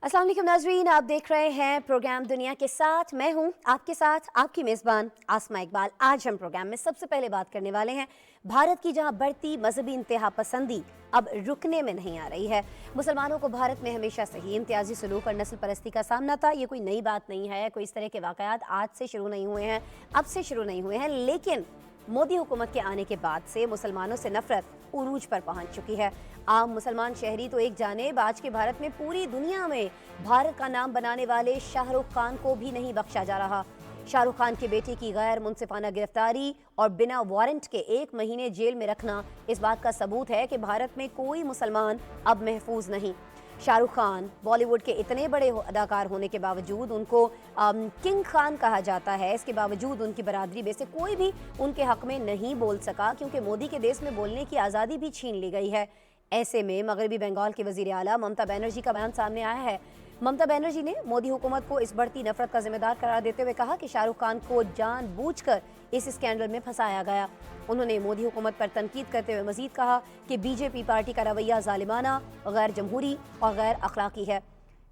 अस्सलाम वालेकुम नाज़रीन, आप देख रहे हैं प्रोग्राम दुनिया के साथ। मैं हूं आपके साथ आपकी मेज़बान आसमा इकबाल। आज हम प्रोग्राम में सबसे पहले बात करने वाले हैं भारत की, जहां बढ़ती मजहबी इंतहा पसंदी अब रुकने में नहीं आ रही है। मुसलमानों को भारत में हमेशा से ही इम्तियाजी सलूक और नस्ल परस्ती का सामना था। ये कोई नई बात नहीं है, कोई इस तरह के वाक़यात आज से शुरू नहीं हुए हैं, अब से शुरू नहीं हुए हैं। लेकिन मोदी हुकूमत के आने के बाद से मुसलमानों से नफरत उरूज पर पहुंच चुकी है। आम मुसलमान शहरी तो एक जानिब, आज के भारत में पूरी दुनिया में भारत का नाम बनाने वाले शाहरुख खान को भी नहीं बख्शा जा रहा। शाहरुख खान के बेटे की गैर मुनसिफाना गिरफ्तारी और बिना वारंट के 1 महीने जेल में रखना इस बात का सबूत है कि भारत में कोई मुसलमान अब महफूज नहीं। शाहरुख खान बॉलीवुड के इतने बड़े अदाकार होने के बावजूद उनको किंग खान कहा जाता है। इसके बावजूद उनकी बरादरी में से कोई भी उनके हक में नहीं बोल सका, क्योंकि मोदी के देश में बोलने की आज़ादी भी छीन ली गई है। ऐसे में मगरबी बंगाल के वजीर आला ममता बनर्जी का बयान सामने आया है। ममता बनर्जी ने मोदी हुकूमत को इस बढ़ती नफरत का जिम्मेदार करार देते हुए कहा कि शाहरुख खान को जानबूझकर इस स्कैंडल में फंसाया गया। उन्होंने मोदी हुकूमत पर तनकीद करते हुए मजीद कहा कि बीजेपी पार्टी का रवैया जालिमाना, गैर जमहूरी और गैर अखलाकी है।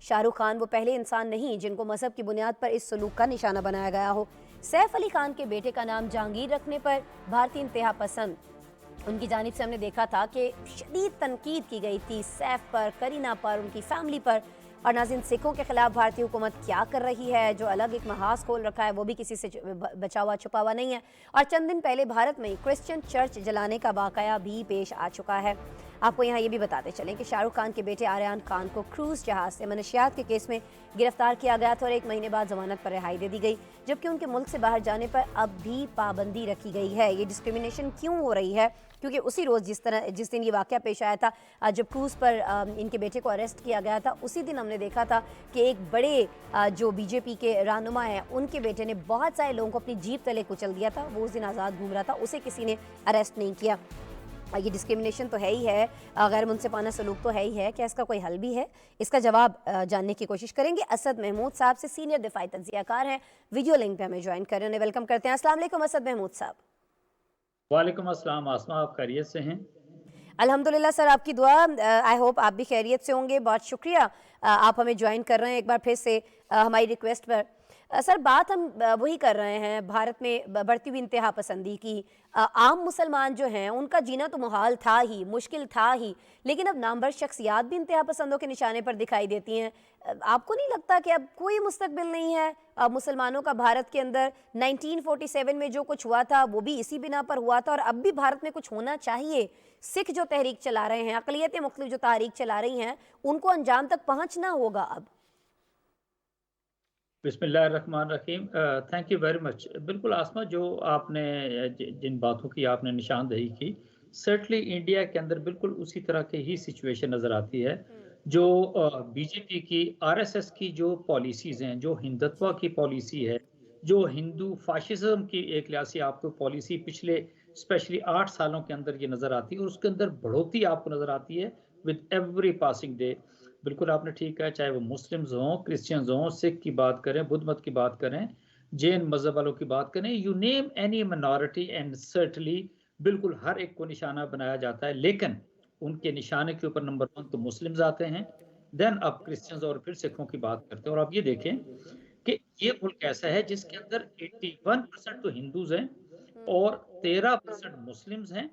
शाहरुख खान वो पहले इंसान नहीं जिनको मजहब की बुनियाद पर इस सलूक का निशाना बनाया गया हो। सैफ अली खान के बेटे का नाम जहांगीर रखने पर भारतीय इंतहा पसंद उनकी जानिब से हमने देखा था कि शदीद तनकीद की गई थी सैफ पर, करीना पर, उनकी फैमिली पर। और नाज़रीन, सिखों के खिलाफ भारतीय हुकूमत क्या कर रही है, जो अलग एक महाज खोल रखा है, वो भी किसी से बचा हुआ छुपा हुआ नहीं है। और चंद दिन पहले भारत में क्रिश्चियन चर्च जलाने का वाकया भी पेश आ चुका है। आपको यहाँ ये भी बताते चलें कि शाहरुख खान के बेटे आर्यन खान को क्रूज जहाज से मनशियात के केस में गिरफ्तार किया गया था और 1 महीने बाद जमानत पर रिहाई दे दी गई, जबकि उनके मुल्क से बाहर जाने पर अब भी पाबंदी रखी गई है। ये डिस्क्रिमिनेशन क्यों हो रही है? क्योंकि उसी रोज़ जिस दिन ये वाक़या पेश आया था, जब क्रूज़ पर इनके बेटे को अरेस्ट किया गया था, उसी दिन हमने देखा था कि एक बड़े जो बीजेपी के रहनुमा हैं, उनके बेटे ने बहुत सारे लोगों को अपनी जीप तले कुचल दिया था। वो उस दिन आज़ाद घूम रहा था, उसे किसी ने अरेस्ट नहीं किया। ये डिस्क्रिमिनेशन तो है ही है, गैर मुनसिफाना सलूक तो है ही है। क्या इसका कोई हल भी है? इसका जवाब जानने की कोशिश करेंगे। असद महमूद साहब से, सीनियर दिफाई तज्जियाकार हैं, वीडियो लिंक पे हमें ज्वाइन कर रहे हैं। उन्हें वेलकम करते हैं। अस्सलाम वालेकुम असद महमूद साहब। वालेकुम अस्सलाम आसमा, आप खैरियत से हैं? अल्हम्दुलिल्लाह सर, आपकी दुआ। आई होप आप भी खैरियत से होंगे। बहुत शुक्रिया आप हमें ज्वाइन कर रहे हैं एक बार फिर से हमारी रिक्वेस्ट पर। सर, बात हम वही कर रहे हैं भारत में बढ़ती हुई इंतहा पसंदी की। आम मुसलमान जो हैं उनका जीना तो मुहाल था ही, मुश्किल था ही, लेकिन अब नामवर शख्सियात भी इंतहा पसंदों के निशाने पर दिखाई देती हैं। आपको नहीं लगता कि अब कोई मुस्तकबिल नहीं है मुसलमानों का भारत के अंदर? 1947 में जो कुछ हुआ था वो भी इसी बिना पर हुआ था, और अब भी भारत में कुछ होना चाहिए। सिख जो तहरीक चला रहे हैं, अक़लियतें मुख्तलिफ जो तहरीक चला रही हैं, उनको अंजाम तक पहुंचना होगा अब। बिस्मिल्लाहिर्रहमानिर्रहीम। Thank you very much. बिल्कुल आसमा, जो आपने जिन बातों की आपने निशानदेही की, सर्टनली इंडिया के अंदर बिल्कुल उसी तरह की ही सिचुएशन नज़र आती है। जो बीजेपी की, आरएसएस की जो पॉलिसीज़ हैं, जो हिंदुत्व की पॉलिसी है, जो हिंदू फाशिज्म की एक लिहाज से आपको पॉलिसी पिछले स्पेशली 8 सालों के अंदर ये नज़र आती है, और उसके अंदर बढ़ोतरी आपको नज़र आती है विद एवरी पासिंग डे। बिल्कुल आपने ठीक कहा, चाहे वो मुस्लिम्स हों, क्रिश्चियंस हों, सिख की बात करें, बुद्ध मत की बात करें, जैन मज़हब वालों की बात करें, you name any minority and certainly बिल्कुल हर एक को निशाना बनाया जाता है। लेकिन उनके निशाने के ऊपर नंबर 1 तो मुस्लिम्स आते हैं, देन आप क्रिश्चियंस और फिर सिखों की बात करते हैं। और आप ये देखें कि ये मुल्क ऐसा है जिसके अंदर 81% तो हिंदूज़ हैं और 13% मुस्लिम्स हैं,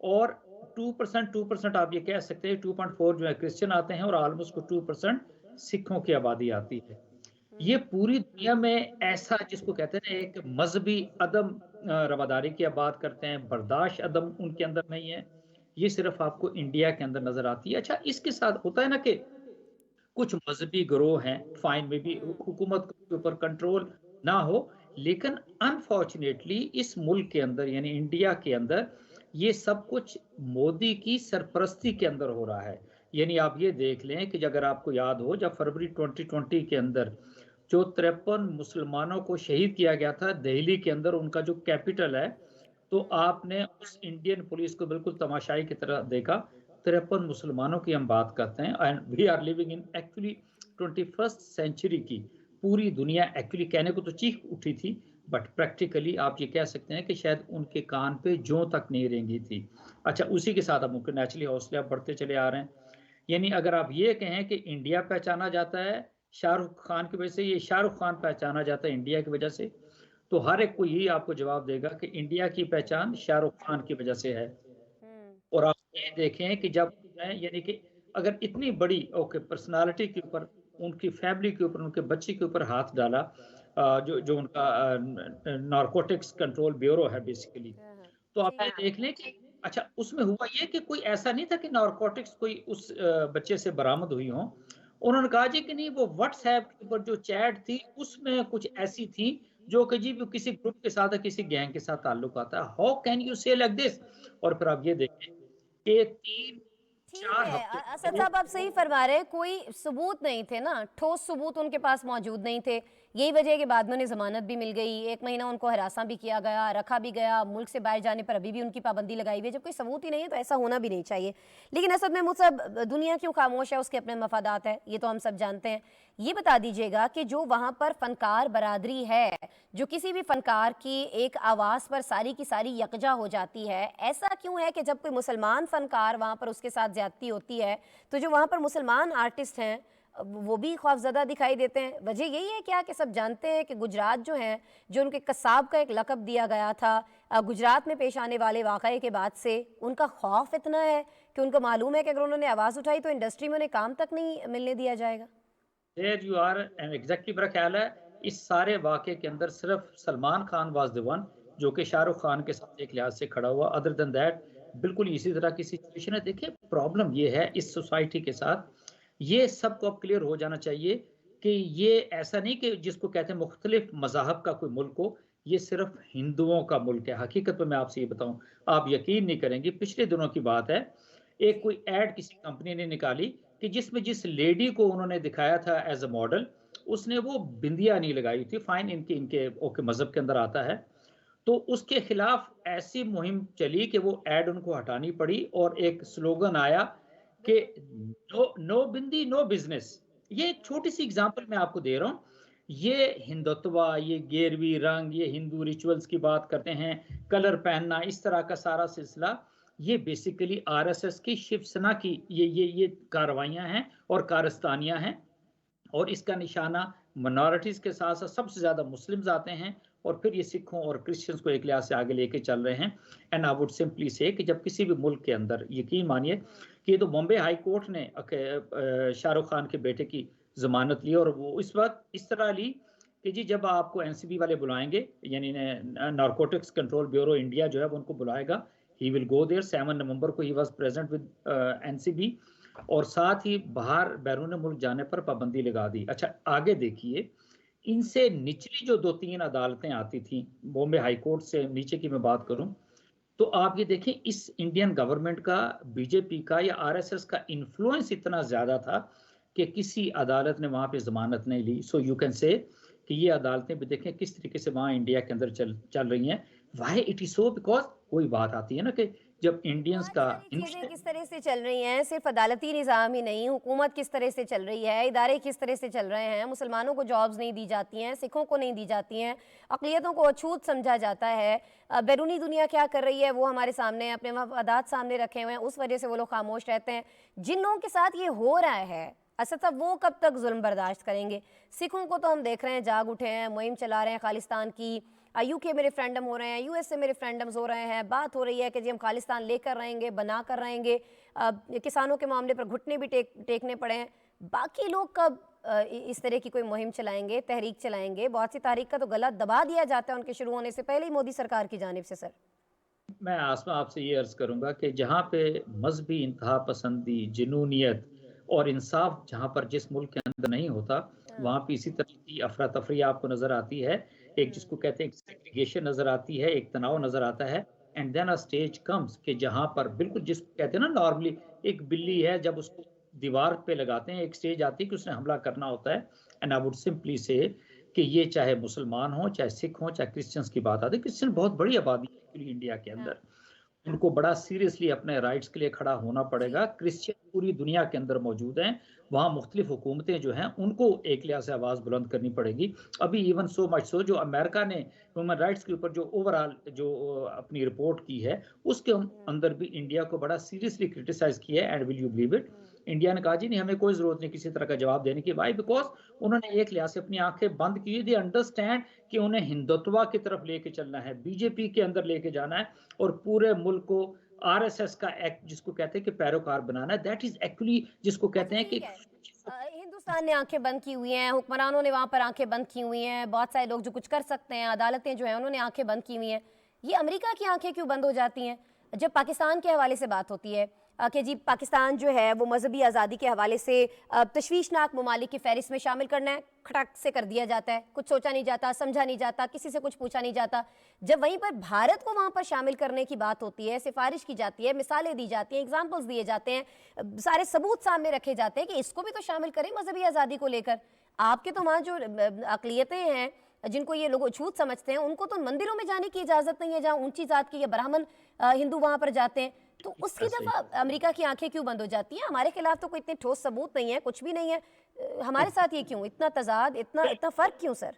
और 2% आप ये कह सकते हैं 2.4 जो है क्रिश्चियन आते हैं, और ऑलमोस्ट 2% सिखों की आबादी आती है। ये पूरी दुनिया में ऐसा जिसको कहते हैं ना, एक मजहबी अदम रवादारी की आप बात करते हैं, बर्दाश्त अदम उनके अंदर नहीं है। ये सिर्फ आपको इंडिया के अंदर नजर आती है। अच्छा, इसके साथ होता है ना कि कुछ मजहबी गिरोह हैं, फाइन में भी हुकूमत के ऊपर कंट्रोल ना हो, लेकिन अनफॉर्चुनेटली इस मुल्क के अंदर यानी इंडिया के अंदर ये सब कुछ मोदी की सरपरस्ती के अंदर हो रहा है। यानी आप ये देख लें कि अगर आपको याद हो, जब फरवरी 2020 के अंदर जो 53 मुसलमानों को शहीद किया गया था दिल्ली के अंदर, उनका जो कैपिटल है, तो आपने उस इंडियन पुलिस को बिल्कुल तमाशाई की तरह देखा। 53 मुसलमानों की हम बात करते हैं, and we are living in actually 21st century की। पूरी दुनिया एक्चुअली कहने को तो चीख उठी थी, बट प्रैक्टिकली आप ये कह सकते हैं कि शायद उनके कान पे जौ तक नहीं रेंगी थी। अच्छा, उसी के साथ अब उनके नेचुरली हौसले अब बढ़ते चले आ रहे हैं। यानी अगर आप ये कहें कि इंडिया पहचाना जाता है शाहरुख खान की वजह से, ये शाहरुख खान पहचाना जाता है इंडिया की वजह से, तो हर एक को यही आपको जवाब देगा कि इंडिया की पहचान शाहरुख खान की वजह से है। हम्म। और आप ये देखें कि जब यानी कि अगर इतनी बड़ी ओके पर्सनालिटी के ऊपर, उनकी फैमिली के ऊपर, उनके बच्चे के ऊपर हाथ डाला, जो जो उनका नारकोटिक्स कंट्रोल ब्यूरो है बेसिकली, हाँ, हाँ। तो आप जी। ये देख लें कि अच्छा उसमें हुआ ये कि कोई ऐसा नहीं था कि नारकोटिक्स कोई उस बच्चे से बरामद हुई हो। उन्होंने कहा जी कि नहीं, वो व्हाट्सएप के ऊपर जो चैट थी उसमें कुछ ऐसी थी जो कि जी वो किसी ग्रुप के साथ या किसी गैंग के साथ ताल्लुक आता है। हाउ कैन यू से लाइक दिस? और फिर आप ये देखें कि तीन ठीक चार है, हफ्तों असद साहब आप सही फरमा रहे हैं, कोई सबूत नहीं थे ना, ठोस सबूत उनके पास मौजूद नहीं थे। यही वजह है कि बाद में उन्हें जमानत भी मिल गई, 1 महीना उनको हरासा भी किया गया, रखा भी गया, मुल्क से बाहर जाने पर अभी भी उनकी पाबंदी लगाई हुई है। जब कोई सबूत ही नहीं है तो ऐसा होना भी नहीं चाहिए। लेकिन असद महमूद साहब, दुनिया क्यों खामोश है, उसके अपने मफादात है, ये तो हम सब जानते हैं। ये बता दीजिएगा कि जो वहाँ पर फनकार बरादरी है, जो किसी भी फनकार की एक आवाज़ पर सारी की सारी यकजा हो जाती है, ऐसा क्यों है कि जब कोई मुसलमान फनकार वहाँ पर उसके साथ ज्यादती होती है तो जो वहाँ पर मुसलमान आर्टिस्ट हैं वो भी खौफजदा दिखाई देते हैं? वजह यही है क्या कि सब जानते हैं कि गुजरात जो है, जो उनके कसाब का एक लक़ब दिया गया था, गुजरात में पेश आने वाले वाक़ये के बाद से उनका खौफ इतना है कि उनको मालूम है कि अगर उन्होंने आवाज़ उठाई तो इंडस्ट्री में उन्हें काम तक नहीं मिलने दिया जाएगा? There you are and exactly मेरा ख्याल है इस सारे वाक़े के अंदर सिर्फ Salman Khan was the one जो कि शाहरुख खान के साथ एक लिहाज से खड़ा हुआ। अदर देन दैट बिल्कुल इसी तरह की सिचुएशन है। देखिए प्रॉब्लम ये है इस सोसाइटी के साथ, ये सबको अब क्लियर हो जाना चाहिए कि ये ऐसा नहीं कि जिसको कहते हैं मुख्तलिफ मज़ाहब का कोई मुल्क हो, ये सिर्फ हिंदुओं का मुल्क है। हकीकत में मैं आपसे ये बताऊँ, आप यकीन नहीं करेंगे, पिछले दिनों की बात है, एक जी। कोई ऐड किसी कंपनी ने निकाली कि जिसमें जिस लेडी को उन्होंने दिखाया था एज़ अ मॉडल, उसने वो बिंदिया नहीं लगाई थी। फाइन, इनके इनके ओके मज़हब के अंदर आता है। तो उसके खिलाफ ऐसी मुहिम चली कि वो ऐड उनको हटानी पड़ी और एक स्लोगन आया कि बिल्कुल। नो नो बिंदी नो बिज़नेस। ये एक छोटी-सी एग्ज़ाम्पल मैं आपको दे रहा हूँ। ये हिंदुत्व, ये गेरवी रंग, ये हिंदू रिचुअल्स की बात करते हैं, कलर पहनना, इस तरह का सारा सिलसिला, ये बेसिकली आरएसएस की शिवसेना की ये कार्रवाइयाँ हैं और कारस्तानियाँ हैं। और इसका निशाना माइनॉरिटीज़ के साथ-साथ सबसे ज़्यादा मुस्लिम्स आते हैं और फिर ये सिखों और क्रिश्चियंस को एक लिहाज से आगे लेके चल रहे हैं। एंड आई वुड सिंपली से कि जब किसी भी मुल्क के अंदर यकीन मानिए कि ये तो बॉम्बे हाई कोर्ट ने शाहरुख खान के बेटे की ज़मानत ली और वो इस वक़्त इस तरह ली कि जी जब आपको एनसीबी वाले बुलाएँगे, यानी नारकोटिक्स कंट्रोल ब्यूरो इंडिया जो है वो उनको बुलाएगा। He will go there. 7 नवंबर को he was present with NCB और साथ ही बाहर बैरून मुल्क जाने पर पाबंदी लगा दी। अच्छा आगे देखिए, इनसे निचली जो 2-3 अदालतें आती थी, बॉम्बे हाई कोर्ट से नीचे की मैं बात करूँ, तो आप ये देखें इस इंडियन गवर्नमेंट का, बीजेपी का या आरएसएस का इन्फ्लुएंस इतना ज़्यादा था कि किसी अदालत ने वहाँ पे ज़मानत नहीं ली। सो यू कैन से कि ये अदालतें भी देखें किस तरीके से वहाँ इंडिया के अंदर चल चल रही हैं। Why it is so? Because वही बात आती है ना कि जब इंडियंस बहुत का सारी चीज़ें किस तरह से चल रही हैं, सिर्फ अदालती निज़ाम ही नहीं, हुकूमत किस तरह से चल रही है, इदारे किस तरह से चल रहे हैं, मुसलमानों को जॉब्स नहीं दी जाती हैं, सिखों को नहीं दी जाती हैं, अक़लियतों को अछूत समझा जाता है, बैरूनी दुनिया क्या कर रही है वो हमारे सामने, अपने मफादात सामने रखे हुए हैं, उस वजह से वो लोग खामोश रहते हैं। जिन लोगों के साथ ये हो रहा है, असद साहब, वो कब तक जुल्म बर्दाश्त करेंगे? सिखों को तो हम देख रहे हैं जाग उठे हैं, मुहिम चला रहे हैं खालिस्तान की, यूके में रेफरेंडम हो रहे हैं, यूएस से में रेफरेंडम्स हो रहे हैं, बात हो रही है कि जी हम खालिस्तान लेकर रहेंगे, बना कर रहेंगे। किसानों के मामले पर घुटने भी टेकने पड़े हैं। बाकी लोग कब इस तरह की कोई मुहिम चलाएंगे, तहरीक चलाएंगे? बहुत सी तहरीक का तो गला दबा दिया जाता है उनके शुरू होने से पहले ही मोदी सरकार की जानिब से। सर, मैं आसमा आपसे ये अर्ज़ करूँगा कि जहाँ पे मज़हबी इंतहा पसंदी, जुनूनियत और इंसाफ जहाँ पर जिस मुल्क के अंदर नहीं होता, हाँ। वहाँ पे इसी तरह की अफ़रा-तफ़री आपको नज़र आती है। एक जिसको कहते हैं एक सेग्रीगेशन नज़र आती है, एक तनाव हाँ। नज़र आता है and then a stage comes कि जहाँ पर बिल्कुल जिसको कहते हैं ना नॉर्मली एक बिल्ली है जब उसको दीवार पे लगाते हैं, एक स्टेज आती है कि उसने हमला करना होता है। एंड आई वुड सिंपली से कि ये चाहे मुसलमान हों, चाहे सिख हों, चाहे क्रिश्चियंस की बात आती है। क्रिश्चियन बहुत बड़ी आबादी है एक्चुअली इंडिया के हाँ। अंदर। उनको बड़ा सीरियसली अपने राइट्स के लिए खड़ा होना जी। पड़ेगा। क्रिश्चियन पूरी दुनिया के अंदर मौजूद हैं वहाँ मुख्तलिफ हुकूमतें जो हैं, उनको एक लिहाज से आवाज़ बुलंद करनी पड़ेगी। अभी इवन सो मच सो जो अमेरिका ने ह्यूमन राइट्स के ऊपर जो ओवरऑल जो अपनी रिपोर्ट की है, उसके अंदर भी इंडिया को बड़ा सीरियसली क्रिटिसाइज़ किया है and will you believe it? India ने कहा जी नहीं, हमें कोई ज़रूरत नहीं किसी तरह का जवाब देने की। व्हाई? बिकॉज़ उन्होंने एक लिहाज से अपनी आँखें बंद की हुई, दे अंडरस्टैंड कि उन्हें हिंदुत्व की तरफ लेके चलना है, बीजेपी के अंदर लेके जाना है और पूरे मुल्क को आरएसएस का एक्ट जिसको कहते हैं कि पैरोकार बनाना है, दैट इज़ एक्चुअली जिसको कहते अच्छा हैं कि ठीक है। हिंदुस्तान ने आंखें बंद की हुई हैं, हुक्मरानों ने वहाँ पर आंखें बंद की हुई हैं, बहुत सारे लोग जो कुछ कर सकते हैं, अदालतें जो हैं उन्होंने आंखें बंद की हुई हैं। ये अमेरिका की आंखें क्यों बंद हो जाती हैं जब पाकिस्तान के हवाले से बात होती है कि जी पाकिस्तान जो है वो मजहबी आज़ादी के हवाले से तशवीशनाक ममालिक की फहरिस्त में शामिल करना है, खटक से कर दिया जाता है, कुछ सोचा नहीं जाता, समझा नहीं जाता, किसी से कुछ पूछा नहीं जाता। जब वहीं पर भारत को वहाँ पर शामिल करने की बात होती है, सिफारिश की जाती है, मिसालें दी जाती हैं, एग्जाम्पल्स दिए जाते हैं, सारे सबूत सामने रखे जाते हैं कि इसको भी तो शामिल करें मजहबी आज़ादी को लेकर। आपके तो वहाँ जो अकलियतें हैं जिनको ये लोग छूत समझते हैं, उनको तो मंदिरों में जाने की इजाज़त नहीं है जहाँ ऊंची जात के या ब्राह्मण हिंदू वहाँ पर जाते हैं। तो उसकी सही। दफा अमेरिका की आंखें क्यों बंद हो जाती हैं? हमारे खिलाफ तो कोई इतने ठोस सबूत नहीं है, कुछ भी नहीं है, हमारे साथ ये क्यों इतना तजाद, इतना इतना फर्क क्यों sir?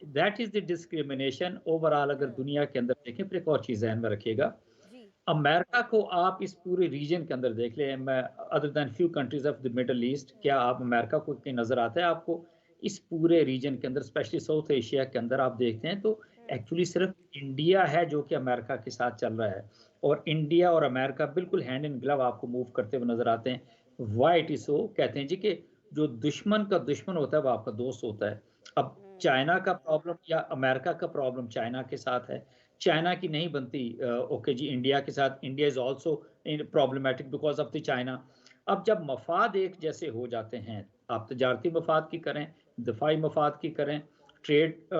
That is the discrimination overall. अगर दुनिया के अंदर देखें, फिर एक और चीज़ ज़हन में रखिएगा, जी। अमेरिका को आप इस पूरे रीजन के अंदर देख लें, मैं other than few countries of the middle east, क्या आप अमेरिका को कहीं नज़र आता है आपको? इस पूरे रीजन के अंदर स्पेशली साउथ एशिया के अंदर आप देखते हैं तो एक्चुअली सिर्फ़ इंडिया है जो कि अमेरिका के साथ चल रहा है और इंडिया और अमेरिका बिल्कुल हैंड इन ग्लव आपको मूव करते हुए नज़र आते हैं। Why it is so? कहते हैं जी कि जो दुश्मन का दुश्मन होता है वो आपका दोस्त होता है। अब चाइना का प्रॉब्लम या अमेरिका का प्रॉब्लम चाइना के साथ है, चाइना की नहीं बनती ओके जी इंडिया के साथ, India is also in problematic because of the China. अब जब मफ़ाद एक जैसे हो जाते हैं, आप तजारती मफ़ाद की करें, दफ़ाई मफ़ाद की करें, ट्रेड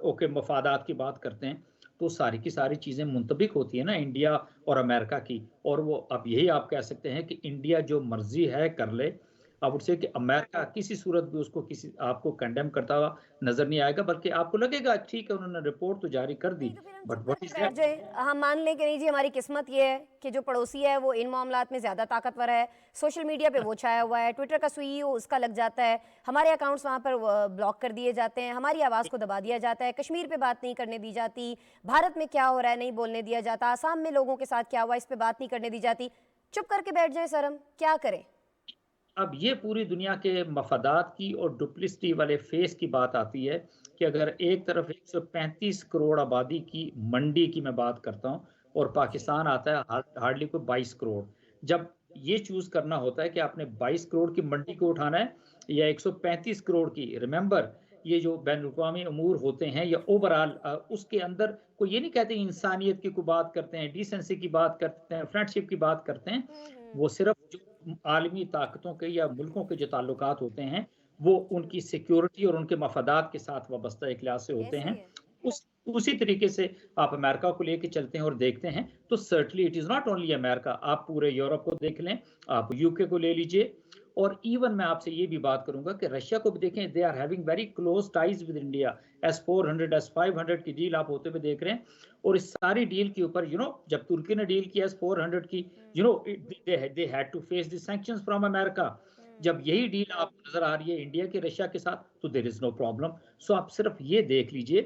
ओके मफ़ादात की बात करते हैं, तो सारी की सारी चीज़ें मुंतबिक होती है ना इंडिया और अमेरिका की। और वो अब यही आप कह सकते हैं कि इंडिया जो मर्ज़ी है कर ले, आई वुड से कि अमेरिका किसी सूरत भी उसको किसी आपको कंडेम करता हुआ नज़र नहीं आएगा, बल्कि आपको लगेगा ठीक है उन्होंने रिपोर्ट तो जारी कर दी, नहीं तो फिर हम बट चुप व्हाट करके इज़ बैठ दैट? जाएं, हम मान लें कि नहीं जी हमारी किस्मत ये है कि जो पड़ोसी है वो इन मामलात में ज़्यादा ताकतवर है, सोशल मीडिया पे वो छाया हुआ है, ट्विटर का सीईओ उसका लग जाता है, हमारे अकाउंट्स वहाँ पर ब्लॉक कर दिए जाते हैं, हमारी आवाज़ को दबा दिया जाता है, कश्मीर पे बात नहीं करने दी जाती, भारत में क्या हो रहा है नहीं बोलने दिया जाता, आसाम में लोगों के साथ क्या हुआ इस पर बात नहीं करने दी जाती। चुप करके बैठ जाए सर, हम क्या करें? अब ये पूरी दुनिया के मफादात की और डुप्लिसिटी वाले फेस की बात आती है कि अगर एक तरफ 135 करोड़ आबादी की मंडी की मैं बात करता हूँ और जी। पाकिस्तान आता है हार्डली कोई 22 करोड़। जब ये चूज़ करना होता है कि आपने 22 करोड़ की मंडी को उठाना है या 135 करोड़ की, रिमेंबर ये जो बैनुल-अक़वामी अमूर होते हैं या ओवरऑल उसके अंदर कोई ये नहीं कहते इंसानियत की कोई बात करते हैं, डिसेंसी की बात करते हैं, फ्रेंडशिप की बात करते हैं। वो सिर्फ़ जो आलमी ताकतों के या मुल्कों के जो ताल्लुकात होते हैं, वो उनकी सिक्योरिटी और उनके मफादात के साथ वाबस्ता एक लिहाज से होते ऐसे ही हैं। है। उसी तरीके से आप अमेरिका को लेके चलते हैं और देखते हैं, तो certainly it is not only America, आप पूरे यूरोप को देख लें, आप यूके को ले लीजिए और इवन मैं आपसे ये भी बात करूँगा कि रशिया को भी देखें, they are having very close ties with India. S, S की डील आप होते हुए देख रहे हैं और इस सारी डील के ऊपर जब तुर्की ने डील किया एस-400 की, they had to face the sanctions from America. जब यही डील आपको नज़र आ रही है इंडिया के रशिया के साथ, तो देयर इज़ नो प्रॉब्लम। सो आप सिर्फ ये देख लीजिए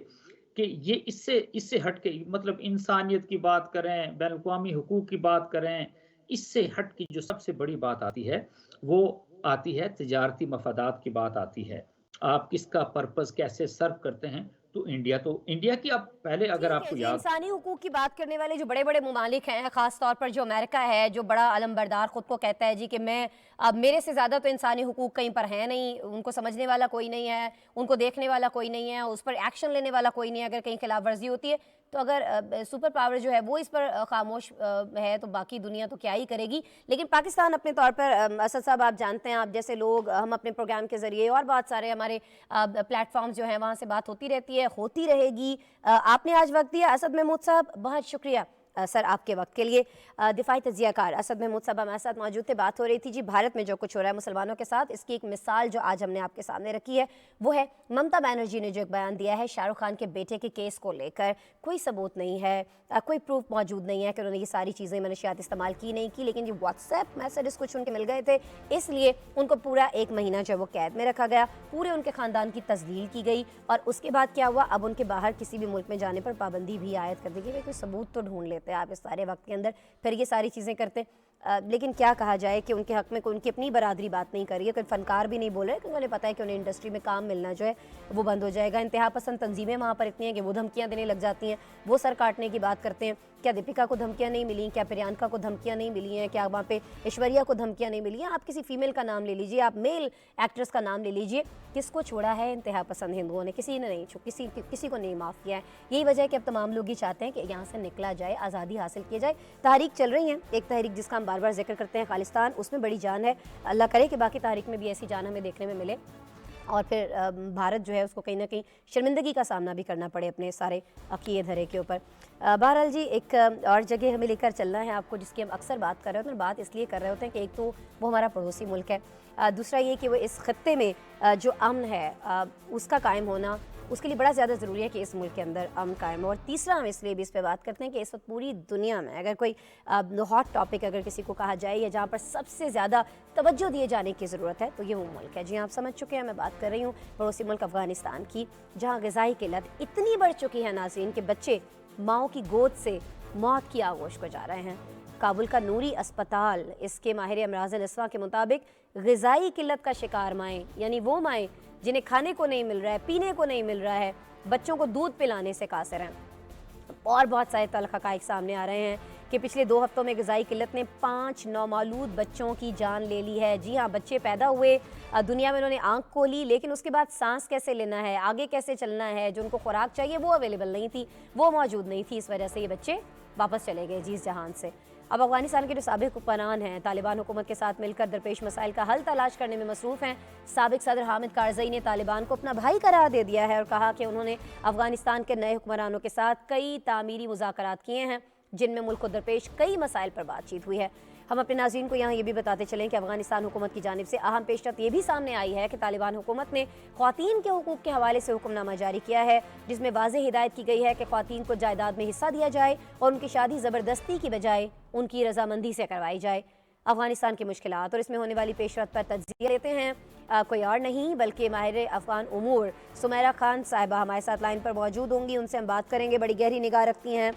कि ये इससे इससे हट के मतलब इंसानियत की बात करें, बैनुल-अक़वामी हुकूक की बात करें, इससे हट के जो सबसे बड़ी बात आती है, वो आती है तिजारती मफादात की बात आती है। आप किसका पर्पज़ कैसे सर्व करते हैं, तो इंडिया की अब पहले अगर ठीक है आपको जी, याद इंसानी हुकूक की बात करने वाले जो बड़े-बड़े ममालिक हैं, ख़ास तौर पर जो अमेरिका है, जो बड़ा अलमबरदार ख़ुद को कहता है जी कि मैं अब मेरे से ज़्यादा तो इंसानी हुकूक कहीं पर है नहीं, उनको समझने वाला कोई नहीं है, उनको देखने वाला कोई नहीं है, उस पर एक्शन लेने वाला कोई नहीं है अगर कहीं खिलाफ वर्जी होती है। तो अगर सुपर पावर जो है वो इस पर खामोश है तो बाकी दुनिया तो क्या ही करेगी। लेकिन पाकिस्तान अपने तौर पर असद साहब आप जानते हैं, आप जैसे लोग हम अपने प्रोग्राम के ज़रिए और बहुत सारे हमारे प्लेटफॉर्म्स जो हैं वहाँ से बात होती रहती है, होती रहेगी। आपने आज वक्त दिया असद महमूद साहब, बहुत शुक्रिया। सर आपके वक्त के लिए। दिफाई तजियाकार असद महमूद साहब हमारे साथ मौजूद थे। बात हो रही थी जी भारत में जो कुछ हो रहा है मुसलमानों के साथ, इसकी एक मिसाल जो आज हमने आपके सामने रखी है वो है ममता बनर्जी ने जो एक बयान दिया है शाहरुख खान के बेटे के केस को लेकर। कोई सबूत नहीं है, कोई प्रूफ मौजूद नहीं है कि उन्होंने ये सारी चीज़ें मनशियात इस्तेमाल की नहीं की, लेकिन ये व्हाट्सएप मैसेजेस कुछ उनके मिल गए थे, इसलिए उनको पूरा 1 महीना जो वो कैद में रखा गया, पूरे उनके ख़ानदान की तस्लील की गई और उसके बाद क्या हुआ, अब उनके बाहर किसी भी मुल्क में जाने पर पाबंदी भी आयद कर दी गई। कोई सबूत तो ढूंढ लेते हैं आप इस सारे वक्त के अंदर, फिर ये सारी चीज़ें करते। लेकिन क्या कहा जाए कि उनके हक़ में कोई उनकी अपनी बरादरी बात नहीं कर रही है, कोई फ़नकार भी नहीं बोल रहे, क्योंकि उन्हें पता है कि उन्हें इंडस्ट्री में काम मिलना जो है वो बंद हो जाएगा। इंतहा पसंद तंजीमें वहाँ पर इतनी हैं कि वो धमकियाँ देने लग जाती हैं, वो सर काटने की बात करते हैं। क्या दीपिका को धमकियाँ नहीं मिली, क्या प्रियंका को धमकियाँ नहीं मिली हैं, क्या वहाँ पे ऐश्वर्या को धमकियाँ नहीं मिली हैं? आप किसी फीमेल का नाम ले लीजिए, आप मेल एक्ट्रेस का नाम ले लीजिए, किसको छोड़ा है इंतहा पसंद हिंदुओं ने? किसी ने नहीं, किसी को नहीं माफ़ किया है। यही वजह है कि अब तमाम लोग ये चाहते हैं कि यहाँ से निकला जाए, आज़ादी हासिल की जाए। तहरीक चल रही है, एक तहरीक जिसका हम बार बार जिक्र करते हैं खालिस्तान, उसमें बड़ी जान है। अल्लाह करे कि बाकी तहरीक में भी ऐसी जान हमें देखने में मिले और फिर भारत जो है उसको कहीं ना कहीं शर्मिंदगी का सामना भी करना पड़े अपने सारे अकीये धरे के ऊपर। बहरहाल जी, एक और जगह हमें लेकर चलना है आपको जिसकी हम अक्सर बात कर रहे होते हैं। बात इसलिए कर रहे होते हैं कि एक तो वो हमारा पड़ोसी मुल्क है, दूसरा ये कि वो इस खत्ते में जो अमन है उसका कायम होना, उसके लिए बड़ा ज़्यादा ज़रूरी है कि इस मुल्क के अंदर अमन कायम हो। और तीसरा हम इसलिए भी इस पर बात करते हैं कि इस वक्त पूरी दुनिया में अगर कोई हॉट टॉपिक अगर किसी को कहा जाए या जहाँ पर सबसे ज़्यादा तवज्जो दिए जाने की ज़रूरत है तो ये वो मुल्क है। जी आप समझ चुके हैं, मैं बात कर रही हूँ पड़ोसी मुल्क अफ़गानिस्तान की, जहाँ ग़िज़ाई किल्लत इतनी बढ़ चुकी है नाज़रीन के बच्चे माओ की गोद से मौत की आगोश को जा रहे हैं। काबुल का नूरी अस्पताल, इसके माहिर अमराज़ नस्वा के मुताबिक ग़िज़ाई किल्लत का शिकार माएँ, यानी वो माएँ जिन्हें खाने को नहीं मिल रहा है, पीने को नहीं मिल रहा है, बच्चों को दूध पिलाने से कासिर हैं। और बहुत सारे तल्ख़ हक़ाइक़ सामने आ रहे हैं कि पिछले 2 हफ्तों में ग़िज़ाई किल्लत ने 5 नौमालूद बच्चों की जान ले ली है। जी हाँ, बच्चे पैदा हुए, दुनिया में उन्होंने आँख खोली, लेकिन उसके बाद सांस कैसे लेना है, आगे कैसे चलना है, जो उनको खुराक चाहिए वो अवेलेबल नहीं थी, वो मौजूद नहीं थी। इस वजह से ये बच्चे वापस चले गए जी इस जहान से। अब अफ़गानिस्तान के जो साबिक़ हुक्मरान हैं तालिबान हुकूमत के साथ मिलकर दरपेश मसाइल का हल तलाश करने में मसरूफ़ हैं। साबिक़ सदर हामिद कारज़ई ने तालिबान को अपना भाई करार दे दिया है और कहा कि उन्होंने अफ़गानिस्तान के नए हुक्मरानों के साथ कई तामीरी मुज़ाकरात किए हैं जिनमें मुल्क को दरपेश कई मसाइल पर बातचीत हुई है। हम अपने नाज़रीन को यहाँ ये भी बताते चलें कि अफ़गानिस्तान हुकूमत की जानिब से अहम पेशरफ़्त ये भी सामने आई है कि तालिबान हुकूमत ने ख़वातीन के हुकूक़ के हवाले से हुक्मनामा जारी किया है, जिसमें वाज़ेह हिदायत की गई है कि ख़वातीन को जायदाद में हिस्सा दिया जाए और उनकी शादी ज़बरदस्ती की बजाय उनकी रजामंदी से करवाई जाए। अफ़गानिस्तान की मुश्किलात और इसमें होने वाली पेशरफ़्त पर तज्ज़िया देते हैं कोई और नहीं बल्कि माहिर अफ़गान उमूर सुमैरा खान साहिबा हमारे साथ लाइन पर मौजूद होंगी। उनसे हम बात करेंगे। बड़ी गहरी निगाह रखती हैं,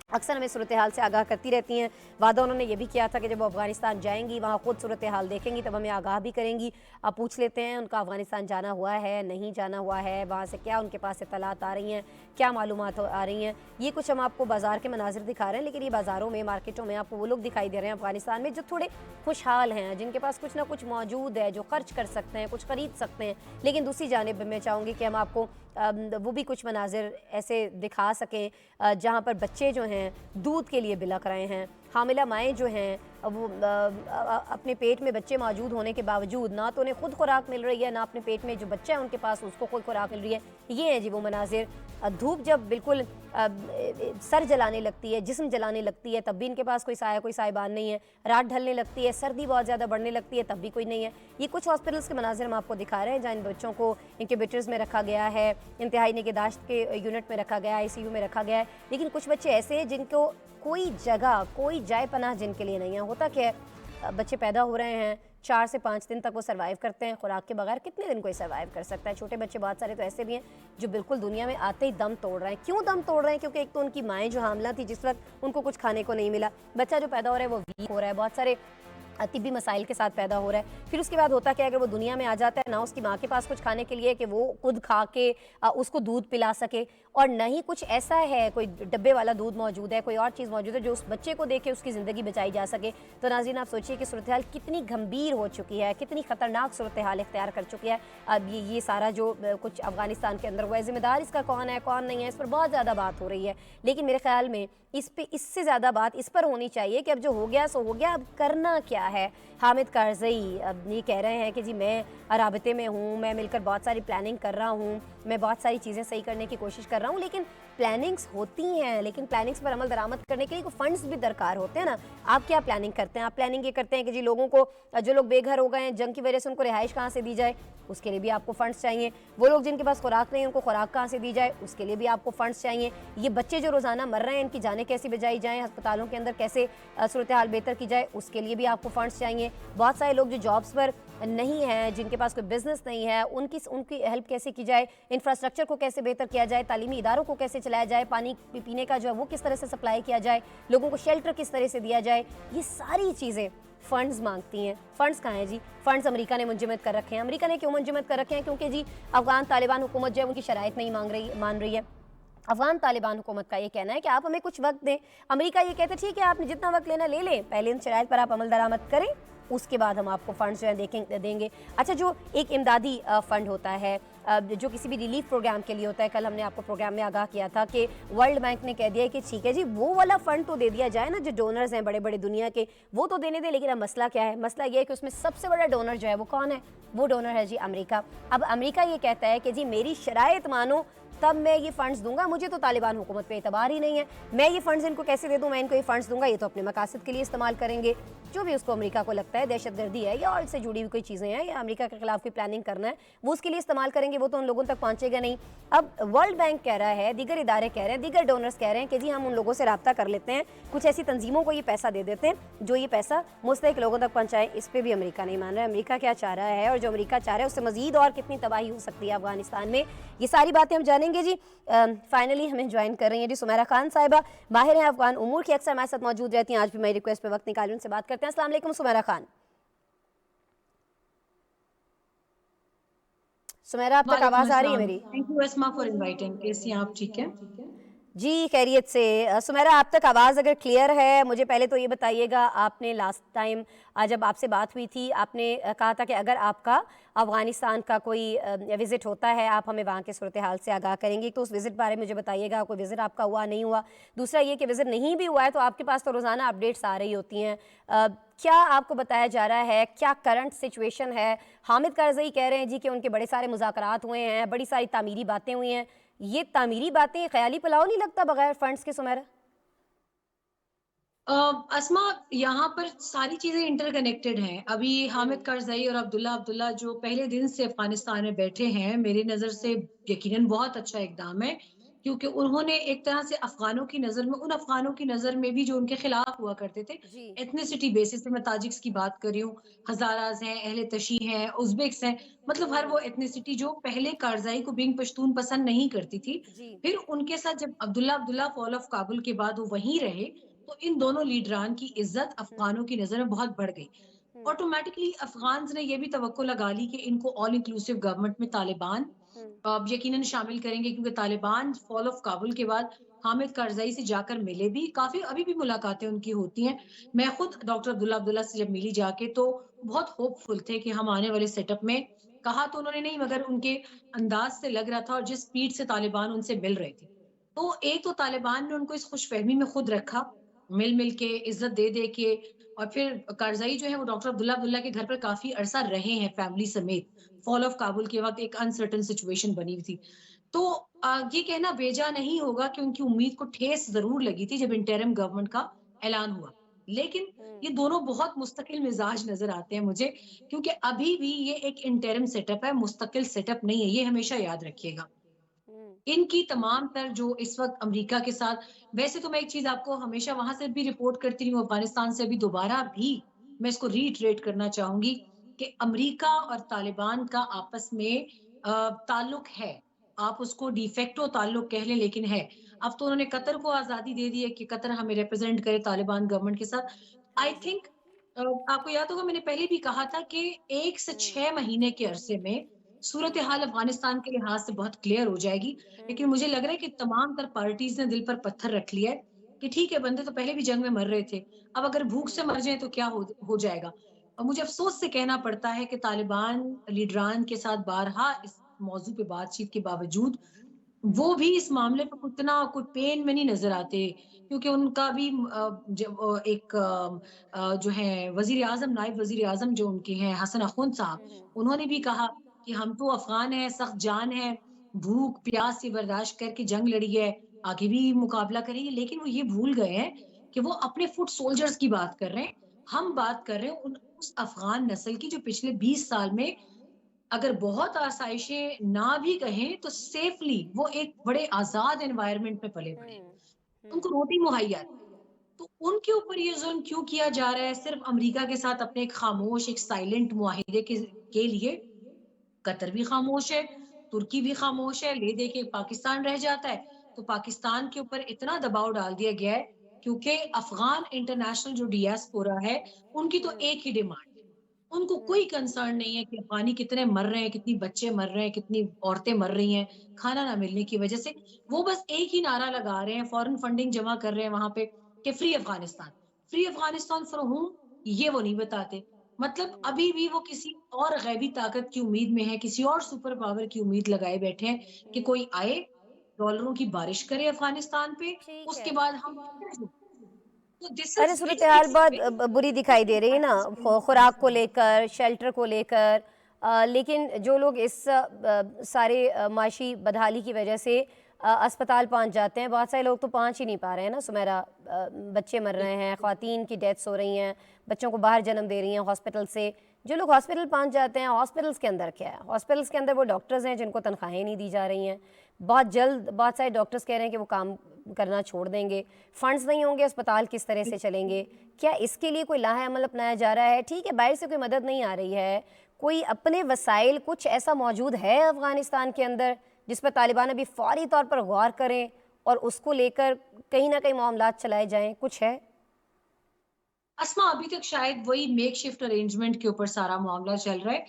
अक्सर हमें सूरत हाल से आगाह करती रहती हैं। वादा उन्होंने ये भी किया था कि जब वो अफ़गानिस्तान जाएंगी वहाँ ख़ुद सूरत हाल देखेंगी तब हमें आगाह भी करेंगी। अब पूछ लेते हैं उनका अफ़गानिस्तान जाना हुआ है, नहीं जाना हुआ है, वहाँ से क्या उनके पास इत्तलात आ रही हैं, क्या मालूमात आ रही हैं। ये कुछ हम आपको बाज़ार के मनाजिर दिखा रहे हैं, लेकिन ये बाज़ारों में मार्केटों में आपको वो लोग दिखाई दे रहे हैं अफ़गानिस्तान में जो थोड़े खुशहाल हैं, जिनके पास कुछ ना कुछ मौजूद है, जो खर्च कर सकते हैं, कुछ ख़रीद सकते हैं। लेकिन दूसरी जानिब मैं चाहूँगी कि हम आपको वो भी कुछ मनाजिर ऐसे दिखा सकें जहाँ पर बच्चे जो हैं दूध के लिए बिलख रहे हैं, हामिला माएँ जो हैं वो अपने पेट में बच्चे मौजूद होने के बावजूद ना तो उन्हें खुद खुराक मिल रही है, ना अपने पेट में जो बच्चा है उनके पास उसको कोई खुराक मिल रही है। ये है जी वो मनाजिर। धूप जब बिल्कुल सर जलाने लगती है, जिस्म जलाने लगती है, तब भी इनके पास कोई साया कोई साहिबान नहीं है। रात ढलने लगती है, सर्दी बहुत ज़्यादा बढ़ने लगती है, तब भी कोई नहीं है। ये कुछ हॉस्पिटल्स के मनाजिर हम आपको दिखा रहे हैं जहाँ इन बच्चों को इंक्यूबेटर्स में रखा गया है, इंतहाई निगहदाश्त के यूनिट में रखा गया है, ICU में रखा गया है। लेकिन कुछ बच्चे ऐसे हैं जिनको कोई जगह, कोई जाए पनाह जिनके लिए नहीं है। होता क्या है, बच्चे पैदा हो रहे हैं, 4 से 5 दिन तक वो सर्वाइव करते हैं खुराक के बगैर। कितने दिन कोई सर्वाइव कर सकता है? छोटे बच्चे बहुत सारे तो ऐसे भी हैं जो बिल्कुल दुनिया में आते ही दम तोड़ रहे हैं। क्यों दम तोड़ रहे हैं? क्योंकि एक तो उनकी माएँ जो हामला थी जिस वक्त उनको कुछ खाने को नहीं मिला, बच्चा जो पैदा हो रहा है वो वीक हो रहा है, बहुत सारे तिब्बी मसाइल के साथ पैदा हो रहा है। फिर उसके बाद होता क्या है, अगर वो दुनिया में आ जाता है ना उसकी माँ के पास कुछ खाने के लिए कि वो खुद खा के उसको दूध पिला सके, और न ही कुछ ऐसा है कोई डब्बे वाला दूध मौजूद है, कोई और चीज़ मौजूद है जो उस बच्चे को देके उसकी ज़िंदगी बचाई जा सके। तो नाज़रीन आप सोचिए कि सूरत हाल कितनी गंभीर हो चुकी है, कितनी ख़तरनाक सूरत हाल इख्तियार कर चुकी है। अब ये सारा जो कुछ अफ़गानिस्तान के अंदर हुआ है, ज़िम्मेदार इसका कौन है कौन नहीं है, इस पर बहुत ज़्यादा बात हो रही है। लेकिन मेरे ख्याल में इससे ज़्यादा बात इस पर होनी चाहिए कि अब जो हो गया सो हो गया, अब करना क्या है। हामिद कारज़ई अब ये कह रहे हैं कि जी मैं राबते में हूँ, मैं मिलकर बहुत सारी प्लानिंग कर रहा हूँ, मैं बहुत सारी चीज़ें सही करने की कोशिश कर रहा हूँ, लेकिन प्लानिंग्स होती हैं, लेकिन प्लानिंग्स पर अमल दरामद करने के लिए फंड्स भी दरकार होते हैं ना। आप क्या प्लानिंग करते हैं? आप प्लानिंग ये करते हैं कि जी लोगों को, जो लोग बेघर हो गए हैं जंग की वजह से, उनको रिहाइश कहाँ से दी जाए, उसके लिए भी आपको फंड्स चाहिए। वो लोग जिनके पास खुराक नहीं है, उनको खुराक कहाँ से दी जाए, उसके लिए भी आपको फंड्स चाहिए। ये बच्चे जो रोज़ाना मर रहे हैं, इनकी जानें कैसे बचाई जाएँ, अस्पतालों के अंदर कैसे सूरत हाल बेहतर की जाए, उसके लिए भी आपको फंड्स चाहिए। बहुत सारे लोग जो जॉब्स पर नहीं हैं, जिनके पास कोई बिजनेस नहीं है, उनकी उनकी हेल्प कैसे की जाए, इंफ्रास्ट्रक्चर को कैसे बेहतर किया जाए, तालीमी इदारों को कैसे चलाया जाए, पानी पीने का जो है वो किस तरह से सप्लाई किया जाए, लोगों को शेल्टर किस तरह से दिया जाए, ये सारी चीज़ें फंड्स मांगती हैं। फंड्स कहाँ हैं जी? फंड्स अमेरिका ने मुंजमद कर रखे हैं। अमेरिका ने क्यों मुंजमद कर रखे हैं? क्योंकि जी अफगान तालिबान हुकूमत जो है उनकी शराइत नहीं मान रही है। अफगान तालिबान हुकूमत का ये कहना है कि आप हमें कुछ वक्त दें। अमेरिका ये कहते हैं ठीक है, आपने जितना वक्त लेना ले लें, पहले इन शराइत पर आप अमल दरामद करें, उसके बाद हम आपको फंड्स जो है देंगे। अच्छा, जो एक इमदादी फ़ंड होता है, जो किसी भी रिलीफ प्रोग्राम के लिए होता है, कल हमने आपको प्रोग्राम में आगाह किया था कि वर्ल्ड बैंक ने कह दिया है कि ठीक है जी, वो वाला फ़ंड तो दे दिया जाए ना, जो डोनर्स हैं बड़े बड़े दुनिया के, वो तो देने दें, लेकिन अब मसला क्या है? मसला ये है कि उसमें सबसे बड़ा डोनर जो है वो कौन है? वो डोनर है जी अमेरिका। अब अमेरिका ये कहता है कि जी मेरी शराइत मानो तब मैं ये फंड्स दूंगा, मुझे तो तालिबान हुकूमत पे एतबार ही नहीं है, मैं ये फंड्स इनको कैसे दे दूं, मैं इनको ये फंड्स दूंगा, ये तो अपने मकासद के लिए इस्तेमाल करेंगे। जो भी उसको अमेरिका को लगता है दहशतगर्दी है या और से जुड़ी हुई कोई चीज़ें हैं या अमेरिका के खिलाफ कोई प्लानिंग करना है, वो उसके लिए इस्तेमाल करेंगे, वो तो उन लोगों तक पहुंचेगा नहीं। अब वर्ल्ड बैंक कह रहा है, दीगर इदारे कह रहे हैं, दीगर डोनर्स कह रहे हैं कि जी हम उन लोगों से रब्ता कर लेते हैं, कुछ ऐसी तंजीमों को ये पैसा दे देते हैं जो ये पैसा मुस्तहिक लोगों तक पहुँचाएं। इस पर भी अमेरिका नहीं मान रहा है। अमेरिका क्या चाह रहा है और जो अमेरिका चाह रहा है उससे मजीद और कितनी तबाही हो सकती है अफगानिस्तान में, ये सारी बातें हम जानेंगे जी। फाइनली हमें ज्वाइन कर रही हैं जी सुमेरा खान साहिबा, माहिर हैं अफगान उमूर की, अक्सर हमारे साथ मौजूद रहती हैं। आज भी मेरी रिक्वेस्ट पे वक्त निकाली उनसे बात करते हैं। अस्सलाम वालेकुम सुमेरा खान। सुमेरा, अब तक आवाज़ आ रही है मेरी? Thank you Asma for inviting. कैसी हैं आप? ठीक है जी खैरियत से। सुमेरा, आप तक आवाज़ अगर क्लियर है, मुझे पहले तो ये बताइएगा, आपने लास्ट टाइम जब आपसे बात हुई थी, आपने कहा था कि अगर आपका अफ़गानिस्तान का कोई विज़िट होता है, आप हमें वहाँ के सूरत हाल से आगाह करेंगी, तो उस विज़िट बारे में मुझे बताइएगा, कोई विज़िट आपका हुआ नहीं हुआ। दूसरा ये कि विज़िट नहीं भी हुआ है तो आपके पास तो रोज़ाना अपडेट्स आ रही होती हैं, क्या आपको बताया जा रहा है, क्या करंट सिचुएशन है? हामिद करज़ई कह रहे हैं जी कि उनके बड़े सारे मुज़ाकरात हुए हैं, बड़ी सारी तामीरी बातें हुई हैं, ये तामीरी बातें ख्याली पुलाव नहीं लगता बगैर फंड्स के सुमेरा? अस्मा, यहाँ पर सारी चीजें इंटरकनेक्टेड हैं। अभी हामिद करजई और अब्दुल्ला अब्दुल्ला जो पहले दिन से अफगानिस्तान में बैठे हैं, मेरी नजर से यकीनन बहुत अच्छा इकदाम है, क्योंकि उन्होंने एक तरह से अफगानों की नजर में, उन अफगानों की नजर में भी जो उनके खिलाफ हुआ करते थे, जी। एथनिसिटी बेसिस पे, मैं ताजिक्स की बात कर रही हूँ, हजाराज हैं, अहले तशी हैं, उज्बेक्स हैं, मतलब हर वो एथनिसिटी जो पहले कारजाई को बिंग पश्तून पसंद नहीं करती थी, जी। फिर उनके साथ जब अब्दुल्ला अब्दुल्ला फॉल ऑफ काबुल के बाद वो वहीं रहे, तो इन दोनों लीडरान की इज्जत अफगानों की नजर में बहुत बढ़ गई। ऑटोमेटिकली अफगान्स ने ये भी तवक्को लगा ली कि इनको ऑल इंक्लूसिव गवर्नमेंट में तालिबान यकीनन शामिल करेंगे, क्योंकि तालिबान फॉल ऑफ काबुल के बाद हामिद करजई से जाकर मिले भी, काफी अभी भी मुलाकातें उनकी होती हैं। मैं खुद डॉक्टर अब्दुल्ला अब्दुल्ला से जब मिली जाके तो बहुत होपफुल थे कि हम आने वाले सेटअप में, कहा तो उन्होंने नहीं मगर उनके अंदाज से लग रहा था और जिस स्पीड से तालिबान उनसे मिल रहे थे, तो एक तो तालिबान ने उनको इस खुशफहमी में खुद रखा, मिल मिल के, इज्जत दे दे के, और फिर करजई जो है वो डॉक्टर अब्दुल्ला अब्दुल्ला के घर पर काफी अरसा रहे हैं फैमिली समेत। फॉल ऑफ काबुल के वक्त एक अनसर्टन सिचुएशन बनी हुई थी, तो ये कहना बेजा नहीं होगा कि उनकी उम्मीद को ठेस जरूर लगी थी जब इंटरिम गवर्नमेंट का ऐलान हुआ, लेकिन ये दोनों बहुत मुस्तकिल मिजाज नजर आते हैं मुझे, क्योंकि अभी भी ये एक इंटरिम सेटअप है, मुस्तकिल सेटअप नहीं है, ये हमेशा याद रखिएगा। इनकी तमाम तर जो इस वक्त अमेरिका के साथ, वैसे तो मैं एक चीज आपको हमेशा वहां से भी रिपोर्ट करती रही हूँ, अफगानिस्तान से भी दोबारा भी मैं इसको रीइटरेट करना चाहूंगी कि अमेरिका और तालिबान का आपस में ताल्लुक है। आप उसको डिफेक्टो ताल्लुक कह लें, लेकिन है। अब तो उन्होंने कतर को आजादी दे दी है कि कतर हमें रिप्रेजेंट करे तालिबान गवर्नमेंट के साथ। आई थिंक आपको याद होगा मैंने पहले भी कहा था कि 1 से 6 महीने के अरसे में सूरत हाल अफगानिस्तान के लिहाज से बहुत क्लियर हो जाएगी, लेकिन मुझे लग रहा है कि तमाम तर पार्टीज ने दिल पर पत्थर रख लिया है कि ठीक है, बंदे तो पहले भी जंग में मर रहे थे, अब अगर भूख से मर जाए तो क्या हो जाएगा। और मुझे अफसोस से कहना पड़ता है कि तालिबान लीडरान के साथ बारहा इस मौजू पे बातचीत के बावजूद वो भी इस मामले पे उतना कोई पेन में नहीं नजर आते, क्योंकि उनका भी एक जो है वजीर आजम, नायब वजीर आजम जो उनके हैं हसन अखुंद साहब, उन्होंने भी कहा कि हम तो अफगान हैं, सख्त जान है, भूख प्यास से बर्दाश्त करके जंग लड़ी है, आगे भी मुकाबला करेंगे, लेकिन वो ये भूल गए हैं कि वो अपने फुट सोल्जर्स की बात कर रहे हैं। हम बात कर रहे हैं उस अफ़गान नस्ल की जो पिछले 20 साल में अगर बहुत आसाइशें ना भी कहें तो सेफली वो एक बड़े आज़ाद एनवायरनमेंट में पले-बड़े हैं। हुँ, उनको हुँ, रोटी मुहैया है। तो उनके ऊपर ये ज़ुल्म क्यों किया जा रहा है सिर्फ़ अमेरिका के साथ अपने एक खामोश, एक साइलेंट मुआहिदे के लिए? कतर भी खामोश है, तुर्की भी खामोश है, ले दे के पाकिस्तान रह जाता है। तो पाकिस्तान के ऊपर इतना दबाव डाल दिया गया है क्योंकि अफ़गान इंटरनेशनल जो डियास्पोरा है, उनकी तो हुँ, एक ही डिमांड है। उनको कोई हुँ, कंसर्न नहीं है कि अफ़गानी कितने मर रहे हैं, कितनी बच्चे मर रहे हैं, कितनी औरतें मर रही हैं, खाना ना मिलने की वज़ह से। वो बस एक ही नारा लगा रहे हैं, फ़ॉरेन फंडिंग जमा कर रहे हैं वहाँ पे कि free Afghanistan. Free Afghanistan from whom? ये वो नहीं बताते। मतलब हुँ, अभी भी वो किसी और गैबी ताकत की उम्मीद में है, किसी और सुपर पावर की उम्मीद लगाए बैठे हैं कि हुँ, कोई आए, डॉलरों की बारिश करे अफ़गानिस्तान पे, ठीक उसके है। बाद हम तो दिस अरे इज़ सूरत-ए-हाल इट्स अ बहुत वेरी बुरी दिखाई दे रही है ना, खुराक को अनप्रेसिडेंटेड लेकर, शेल्टर को लेकर। लेकिन जो लोग इस सारे माशी बदहाली की वजह से अस्पताल पहुंच जाते हैं, बहुत सारे लोग तो पहुंच ही नहीं पा रहे हैं ना सुमेरा। बच्चे मर रहे हैं, ख़वातीन की डेथ्स हो रही हैं, बच्चों को बाहर जन्म दे रही हैं हॉस्पिटल से। जो लोग हॉस्पिटल पहुंच जाते हैं, हॉस्पिटल्स के अंदर क्या है, हॉस्पिटल्स के अंदर वो डॉक्टर्स हैं जिनको तनख्वाहें नहीं दी जा रही हैं। बहुत जल्द बहुत सारे डॉक्टर्स कह रहे हैं कि वो काम करना छोड़ देंगे। फंड्स नहीं होंगे, अस्पताल किस तरह से चलेंगे? क्या इसके लिए कोई लाहा अमल अपनाया जा रहा है? ठीक है, बाहर से कोई मदद नहीं आ रही है, कोई अपने वसाइल कुछ ऐसा मौजूद है अफ़गानिस्तान के अंदर जिस पर तालिबान अभी फ़ौरी तौर पर गौर करें और उसको लेकर कहीं न कहीं मामलात चलाए जाएँ, कुछ है? अस्मा अभी तक शायद वही मेकशिफ्ट अरेंजमेंट के ऊपर सारा मामला चल रहा है।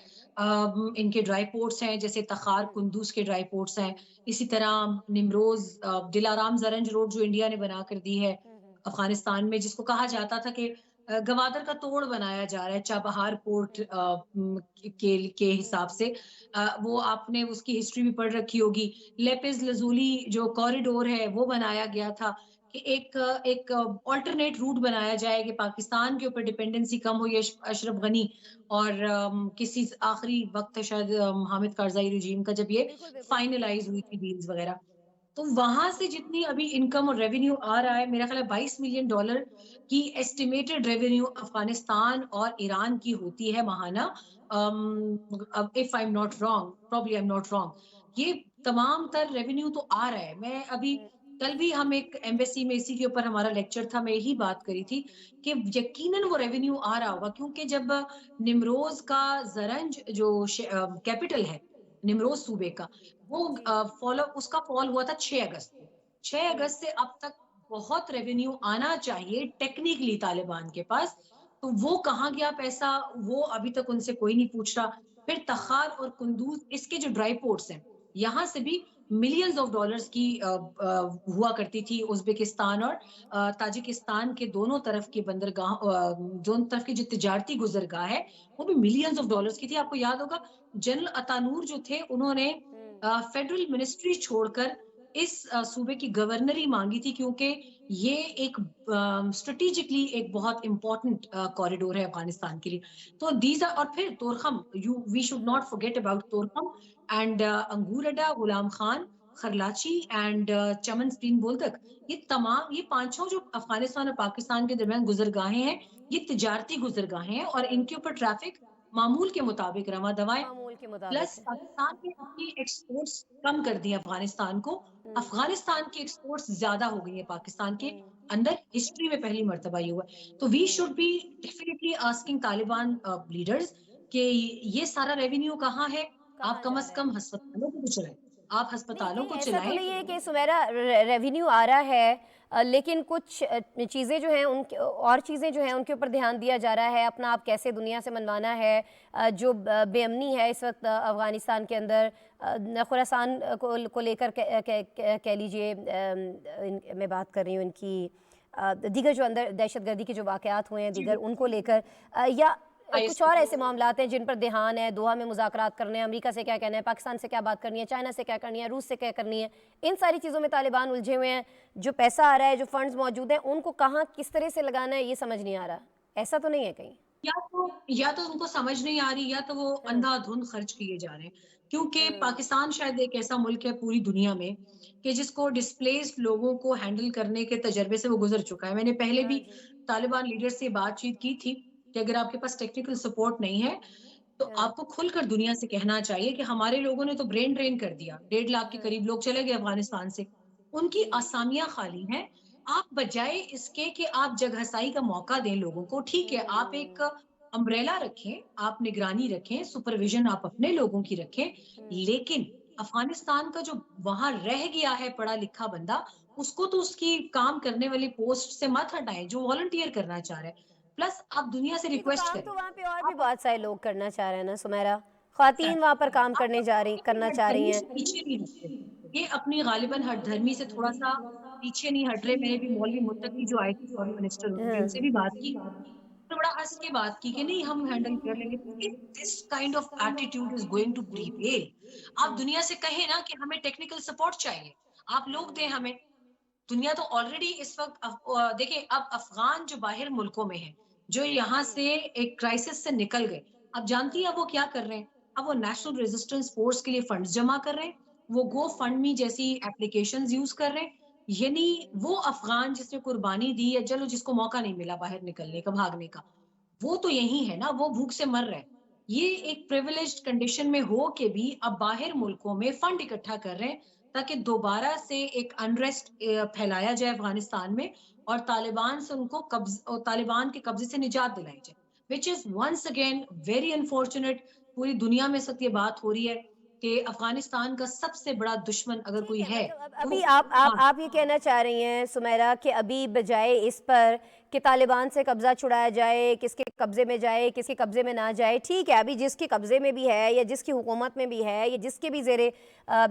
इनके ड्राई पोर्ट्स हैं जैसे तखार, हुँ, कुंदूज के ड्राई पोर्ट्स हैं। इसी तरह निमरोज़ दिलाराम ज़रंज रोड जो इंडिया ने बना कर दी है हुँ, हुँ, अफ़गानिस्तान में जिसको कहा जाता था कि गवादर का तोड़ बनाया जा रहा है चाबहार पोर्ट के हिसाब हुँ, से। वो आपने उसकी हिस्ट्री भी पढ़ रखी होगी। लेपिस लज़ूली जो कॉरिडोर है वो बनाया गया था। कि एक अल्टरनेट रूट बनाया जाए कि पाकिस्तान के ऊपर डिपेंडेंसी कम हो अशरफ गनी और किसी आखिरी वक्त शायद हामिद करज़ाई रिजीम का जब ये बिल्कुल, बिल्कुल। फाइनलाइज हुई थी डील्स वगैरह तो वहां से जितनी अभी इनकम और रेवेन्यू आ रहा है मेरा ख्याल है $22 मिलियन की एस्टिमेटेड रेवेन्यू अफगानिस्तान और ईरान की होती है महाना if I am not wrong probably I am not wrong ये तमाम तर रेवेन्यू तो आ रहा है मैं अभी हुँ, कल भी हम एक एम्बेसी में इसी के ऊपर हमारा लेक्चर था मैं यही बात करी थी कि यकीनन वो रेवेन्यू आ रहा होगा क्योंकि जब निमरोज का जरंज जो कैपिटल है निमरोज सूबे का वो जी। फॉलो उसका फॉल हुआ था 6 अगस्त को। 6 हुँ, अगस्त से अब तक बहुत रेवेन्यू आना चाहिए टेक्निकली तालिबान के पास। तो वो कहाँ गया पैसा, वो अभी तक उनसे कोई नहीं पूछ रहा। फिर तखार और कुंदूज इसके जो ड्राई पोर्ट्स हैं, यहाँ से भी मिलियंस ऑफ डॉलर्स की हुआ करती थी उज़्बेकिस्तान और ताजिकिस्तान के दोनों तरफ की दोनों तरफ की जो तिजारती गुज़रगाह है, वो भी मिलियंस ऑफ डॉलर्स की थी। आपको याद होगा जनरल अतानूर जो थे उन्होंने हुँ, फेडरल मिनिस्ट्री छोड़कर इस सूबे की गवर्नरी मांगी थी क्योंकि ये एक स्ट्रेटेजिकली एक बहुत इंपॉर्टेंट कॉरिडोर है अफगानिस्तान के लिए तो दीज आर और फिर तोरखम यू वी शुड हाँ, not forget about Torkham and अंगूर अड्डा गुलाम खान खरलाची एंड चमन स्प्रीन बोलतक ये पांचों जो अफगानिस्तान और पाकिस्तान के दरमियान गुजरगाहें हैं ये तिजारती गुजरगाहें हैं और इनके ऊपर ट्रैफिक मामूल के मुताबिक रवा दवाएं मामूल के प्लस मुताबिक है। पाकिस्तान ने अपनी एक्सपोर्ट्स कम कर दी अफगानिस्तान को हुँ, अफगानिस्तान की एक्सपोर्ट्स ज्यादा हो गई है पाकिस्तान के हुँ, अंदर हिस्ट्री में पहली मर्तबा ये हुआ है तो वी हुँ। Should be definitely asking Taliban leaders कि ये सारा रेवेन्यू कहाँ है आप कहाँ कम जा अज रहा है? कम अस्पतालों को तो चलाएं आप नहीं, अस्पतालों कहीं को ऐसा तो चलाएं नहीं है कि सुमेरा रेवेन्यू आ रहा है, लेकिन कुछ चीज़ें जो हैं उनके और चीज़ें जो हैं उनके ऊपर ध्यान दिया जा रहा है, अपना आप कैसे दुनिया से मनवाना है। जो बेअमनी है इस वक्त अफ़गानिस्तान के अंदर, खुरासान को लेकर कह लीजिए, मैं बात कर रही हूँ इनकी दीगर जो अंदर दहशतगर्दी के जो वाक़यात हुए हैं जी दीगर उनको लेकर, या कुछ आईएसआई और ऐसे मामलात हैं जिन पर ध्यान है, दोहा में मुज़ाकरात करने हैं, अमेरिका से क्या कहना है, पाकिस्तान से क्या बात करनी है, चाइना से क्या करनी है, रूस से क्या करनी है, इन सारी चीज़ों में तालिबान उलझे हुए हैं। जो पैसा आ रहा है, जो फंड्स मौजूद हैं, उनको कहाँ किस तरह से लगाना है ये समझ नहीं आ रहा। ऐसा तो नहीं है कहीं? या तो उनको समझ नहीं आ रही, या तो वो हम्म। अंधाधुंध खर्च किए जा रहे हैं, क्योंकि हम्म। पाकिस्तान शायद एक ऐसा मुल्क है पूरी दुनिया में कि जिसको डिस्प्लेस्ड लोगों को हैंडल करने के तजर्बे से वो गुजर चुका है। मैंने पहले हाँ भी जी। तालिबान लीडर से बातचीत की थी कि अगर आपके पास टेक्निकल सपोर्ट नहीं है तो हाँ। आपको खुलकर दुनिया से कहना चाहिए कि हमारे लोगों ने तो ब्रेन ड्रेन कर दिया, 1.5 लाख के हाँ करीब लोग चले गए अफगानिस्तान से, उनकी जी। असामियां खाली हैं। आप बजाय इसके कि आप जगहसाई का मौका दें लोगों को, ठीक है, आप एक हम्म। अम्ब्रेला रखें, आप निगरानी रखें, सुपरविजन आप अपने लोगों की रखें, हम्म। लेकिन अफगानिस्तान का जो वहां रह गया है पढ़ा लिखा बंदा, उसको तो उसकी काम करने वाली पोस्ट से मत हटाएं जो वॉलंटियर करना चाह रहा है। प्लस आप दुनिया से नहीं तो रिक्वेस्ट काम करें, तो वहाँ पे और भी आप बहुत सारे लोग करना चाह रहे हैं ना सुमेरा। ख्वातीन वहाँ पर काम आप करने जा रही करना चाह रही हथधर्मी हैं। से पीछे नहीं हटते। ये अपनी गालिबन हठधर्मी से थोड़ा-सा पीछे नहीं हट रहे। मैंने भी मौलवी मुत्तकी जो आईटी फॉरेन मिनिस्टर होंगे हाँ। उनसे भी बात की, तो बड़ा हँस के बात की कि नहीं हम हैंडल कर लेंगे। If this kind of attitude is going to prevail, आप दुनिया से कहें ना कि हमें टेक्निकल सपोर्ट चाहिए, आप लोग दें हमें। दुनिया तो ऑलरेडी इस वक़्त देखिए अब अफ़गान जो बाहर मुल्कों में हैं, जो यहाँ से एक क्राइसिस से निकल गए, अब जानती हैं अब वो क्या कर रहे हैं? अब वो नेशनल रेजिस्टेंस फोर्स के लिए फंड्स जमा कर रहे हैं, वो गो फंड मी जैसी एप्लीकेशंस यूज़ कर रहे हैं। यानी वो अफ़गान जिसने कुर्बानी दी है, चलो जिसको मौका नहीं मिला बाहर निकलने का, भागने का, वो तो यही है ना, वो भूख से मर रहा है। ये एक प्रिविलेज्ड कंडीशन में हो के भी अब बाहर मुल्कों में फंड इकट्ठा कर रहे हैं ताकि दोबारा से एक अनरेस्ट फैलाया जाए अफगानिस्तान में और तालिबान से उनको तालिबान के कब्जे से निजात दिलाई जाए, which is once again very unfortunate. पूरी दुनिया में इस वक्त ये बात हो रही है कि अफगानिस्तान का सबसे बड़ा दुश्मन अगर ठीक कोई है, है मतलब अब तो अभी वो आप हाँ, आप ये कहना चाह रही हैं सुमेरा कि अभी बजाय इस पर कि तालिबान से कब्ज़ा छुड़ाया जाए, किसके कब्ज़े में जाए, किसके कब्ज़े में ना जाए, ठीक है, अभी जिसके कब्ज़े में भी है या जिसकी हुकूमत में भी है या जिसके भी ज़ेरे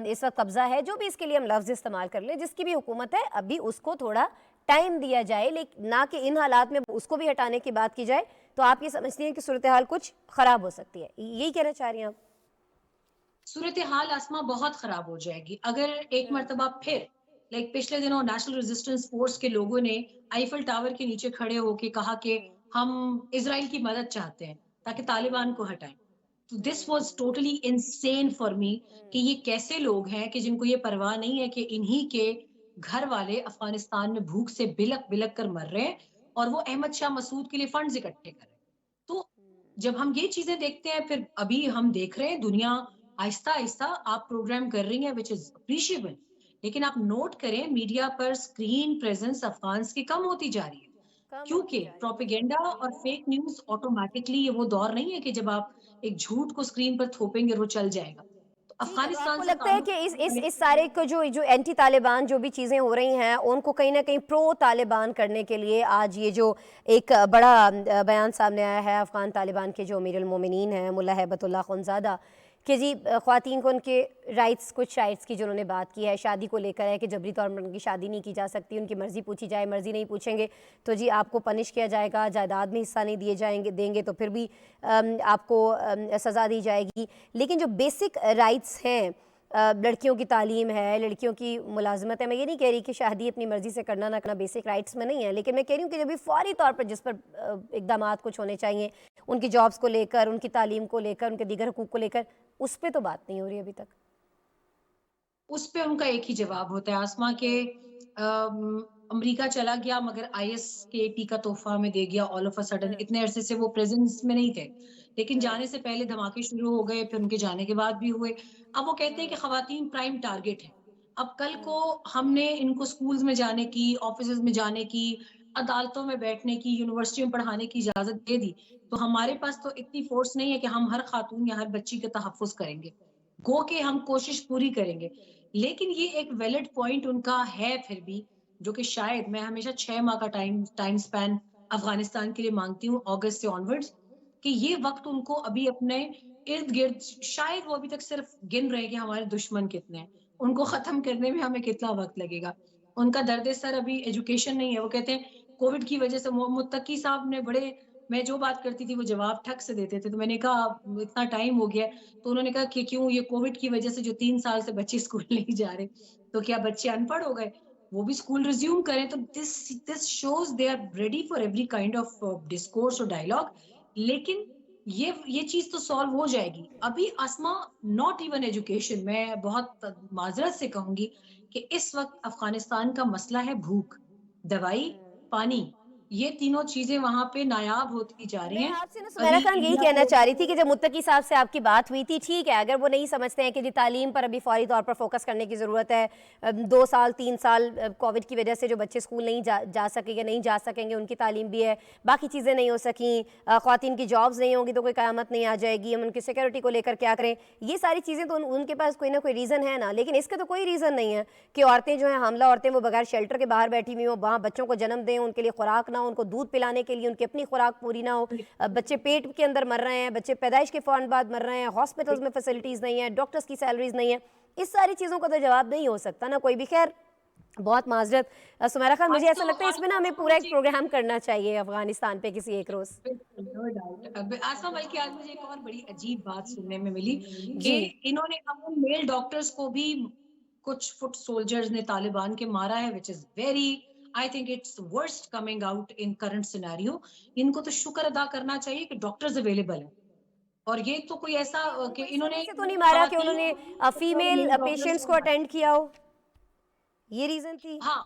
इस वक्त कब्ज़ा है, जो भी इसके लिए हम लफ्ज़ इस्तेमाल कर लें, जिसकी भी हुकूमत है, अभी उसको थोड़ा टाइम दिया जाए, लेकिन ना कि इन हालात में उसको भी हटाने की बात की जाए। तो आप ये समझती हैं कि सूरत हाल कुछ ख़राब हो सकती है, यही कहना चाह रही हैं आप? सूरत हाल आसमा बहुत खराब हो जाएगी अगर एक मर्तबा फिर पिछले दिनों नेशनल रेजिस्टेंस फोर्स के लोगों ने आईफल टावर के नीचे खड़े होके कहा कि हम इसराइल की मदद चाहते हैं ताकि तालिबान को हटाएं। तो this was totally insane for me कि ये कैसे लोग हैं कि जिनको ये परवाह नहीं है कि इन्हीं के घर वाले अफगानिस्तान में भूख से बिलक बिलक कर मर रहे हैं और वो अहमद शाह मसूद के लिए फंड्स इकट्ठे कर रहे हैं। तो जब हम ये चीजें देखते हैं फिर अभी हम देख रहे हैं दुनिया आहिस्ता-आहिस्ता आप प्रोग्राम कर रही हैं व्हिच इज अप्रिशिएबल, लेकिन आप नोट करें मीडिया पर स्क्रीन प्रेजेंस अफगान्स की कम होती जा रही है कम होती क्योंकि जा रही है, बिल्कुल। प्रोपेगेंडा और फेक न्यूज़ ऑटोमैटिकली ये वो दौर नहीं है कि जब आप एक झूठ को स्क्रीन पर थोपेंगे और वो चल जाएगा। तो ठीक है, तो अफगानिस्तान आपको से लगता है ताल्लुक कि इस सारे को जो एंटी तालिबान जो भी चीज़ें हो रही हैं, उनको कहीं न कहीं प्रो तालिबान करने के लिए आज ये जो एक बड़ा बयान सामने आया है अफ़गान तालिबान के जो अमीरुल मोमिनीन हैं मुल्ला हैबतुल्लाह खुनज़ादा, कि जी ख़वातीन को उनके राइट्स, कुछ राइट्स की जो उन्होंने बात की है, शादी को लेकर है कि जबरी तौर पर उनकी शादी नहीं की जा सकती, उनकी मर्ज़ी पूछी जाए, मर्ज़ी नहीं पूछेंगे तो जी आपको पनिश किया जाएगा, जायदाद में हिस्सा नहीं दिए जाएंगे, देंगे तो फिर भी आपको सज़ा दी जाएगी। लेकिन जो बेसिक राइट्स हैं, लड़कियों की तालीम है, लड़कियों की मुलाजमत है, मैं ये नहीं कह रही कि शादी अपनी मर्ज़ी से करना ना करना बेसिक राइट्स में नहीं है, लेकिन मैं कह रही हूँ कि जब भी फौरी तौर पर जिस पर इकदाम कुछ होने चाहिए, उनकी जॉब्स को लेकर, उनकी तालीम को लेकर, उनके दीगर हकूक़ को लेकर, उस पर तो बात नहीं हो रही अभी तक। उस पे उनका एक ही जवाब होता है आसमा के अमेरिका चला गया मगर आईएस के टी का तोहफा में दे गया ऑल ऑफ अ सडन। इतने अरसे से वो प्रेजेंस में नहीं थे, लेकिन जाने से पहले धमाके शुरू हो गए, फिर उनके जाने के बाद भी हुए। अब वो कहते हैं कि खवातीन प्राइम टारगेट है। अब कल को हमने इनको स्कूल्स में जाने की, ऑफिस में जाने की, अदालतों में बैठने की, यूनिवर्सिटी में पढ़ाने की इजाजत दे दी, तो हमारे पास तो इतनी फोर्स नहीं है कि हम हर खातून या हर बच्ची का तहफ़्फ़ुज़ करेंगे। गो के हम कोशिश पूरी करेंगे। लेकिन ये एक वैलिड पॉइंट उनका है फिर भी, जो कि शायद मैं हमेशा 6 माह का टाइम टाइम स्पैन अफ़गानिस्तान के लिए माँगती हूँ अगस्त से ऑनवर्ड्स, कि ये वक़्त उनको अभी अपने इर्द-गिर्द शायद वो अभी तक सिर्फ़ गिन रहे हैं कि हमारे दुश्मन कितने हैं। उनको ख़त्म करने में हमें कितना वक़्त लगेगा। उनका दर्द-ए-सर अभी एजुकेशन नहीं है। वो कहते हैं कोविड की वज़ह से मुत्तकी साहब ने बड़े मैं जो बात करती थी वो जवाब ठक से देते थे। तो मैंने कहा अब इतना टाइम हो गया है, तो उन्होंने कहा कि क्यों ये कोविड की वजह से जो 3 साल से बच्चे स्कूल नहीं जा रहे, तो क्या बच्चे अनपढ़ हो गए? वो भी स्कूल रिज़्यूम करें तो this this shows they are ready for every kind of discourse और डायलॉग। लेकिन ये चीज तो सॉल्व हो जाएगी। अभी आसमा, नॉट इवन एजुकेशन, मैं बहुत माजरत से कहूंगी कि इस वक्त अफगानिस्तान का मसला है भूख, दवाई, पानी। ये तीनों चीजें वहां पे नायाब होती जा रही मैं हैं। आपसे ना सुमेरा अभी खान यही इंडिया कहना को चाह रही थी कि जब मुत्तकी साहब से आपकी बात हुई थी, ठीक है, अगर वो नहीं समझते हैं कि जी तालीम पर अभी फौरी तौर पर फोकस करने की ज़रूरत है, 2 साल 3 साल कोविड की वजह से जो बच्चे स्कूल नहीं जा सकेंगे, नहीं जा सकेंगे, उनकी तालीम भी है, बाकी चीज़ें नहीं हो सकी, ख़वातीन की जॉब्स नहीं होंगी तो कोई क़यामत नहीं आ जाएगी, हम उनकी सिक्योरिटी को लेकर क्या करें, ये सारी चीज़ें तो उनके पास कोई ना कोई रीज़न है ना। लेकिन इसका तो कोई रीज़न नहीं है कि औरतें जो हैं, हामला औरतें, वो बगैर शेल्टर के बाहर बैठी हुई हों, वहाँ बच्चों को जन्म दें, उनके लिए खुराक ना हो, उनको दूध पिलाने के लिए उनकी अपनी खुराक पूरी ना हो, बच्चे पेट के अंदर मर रहे हैं, बच्चे पैदाइश के फौरन बाद मर रहे हैं, हॉस्पिटल्स में फैसिलिटीज़ नहीं है, डॉक्टर्स की सैलरीज नहीं है, इस सारी चीज़ों का तो जवाब नहीं हो सकता ना कोई भी। खैर, बहुत माजरत सुमेरा खान, मुझे ऐसा लगता है इसमें ना हमें पूरा एक प्रोग्राम करना चाहिए अफगानिस्तान पे किसी एक रोज़। No doubt. अब आसमा, बल्कि आज मुझे एक और बड़ी अजीब बात सुनने में मिली कि जी। इन्होंने अपने मेल डॉक्टर्स को भी, कुछ फुट सोल्जर्स ने तालिबान के मारा है, which is very, I think its worst coming out in current scenario. इनको तो शुक्र अदा करना चाहिए कि डॉक्टर्स अवेलेबल हैं। और ये तो कोई ऐसा लेकिन कि उनको इस इन्होंने वजह से तो नहीं मारा कि खवातीन उन्होंने मेल फीमेल डॉक्टर्स पेशेंट्स को को मारा। अटेंड किया हो, ये रीज़न थी। हाँ,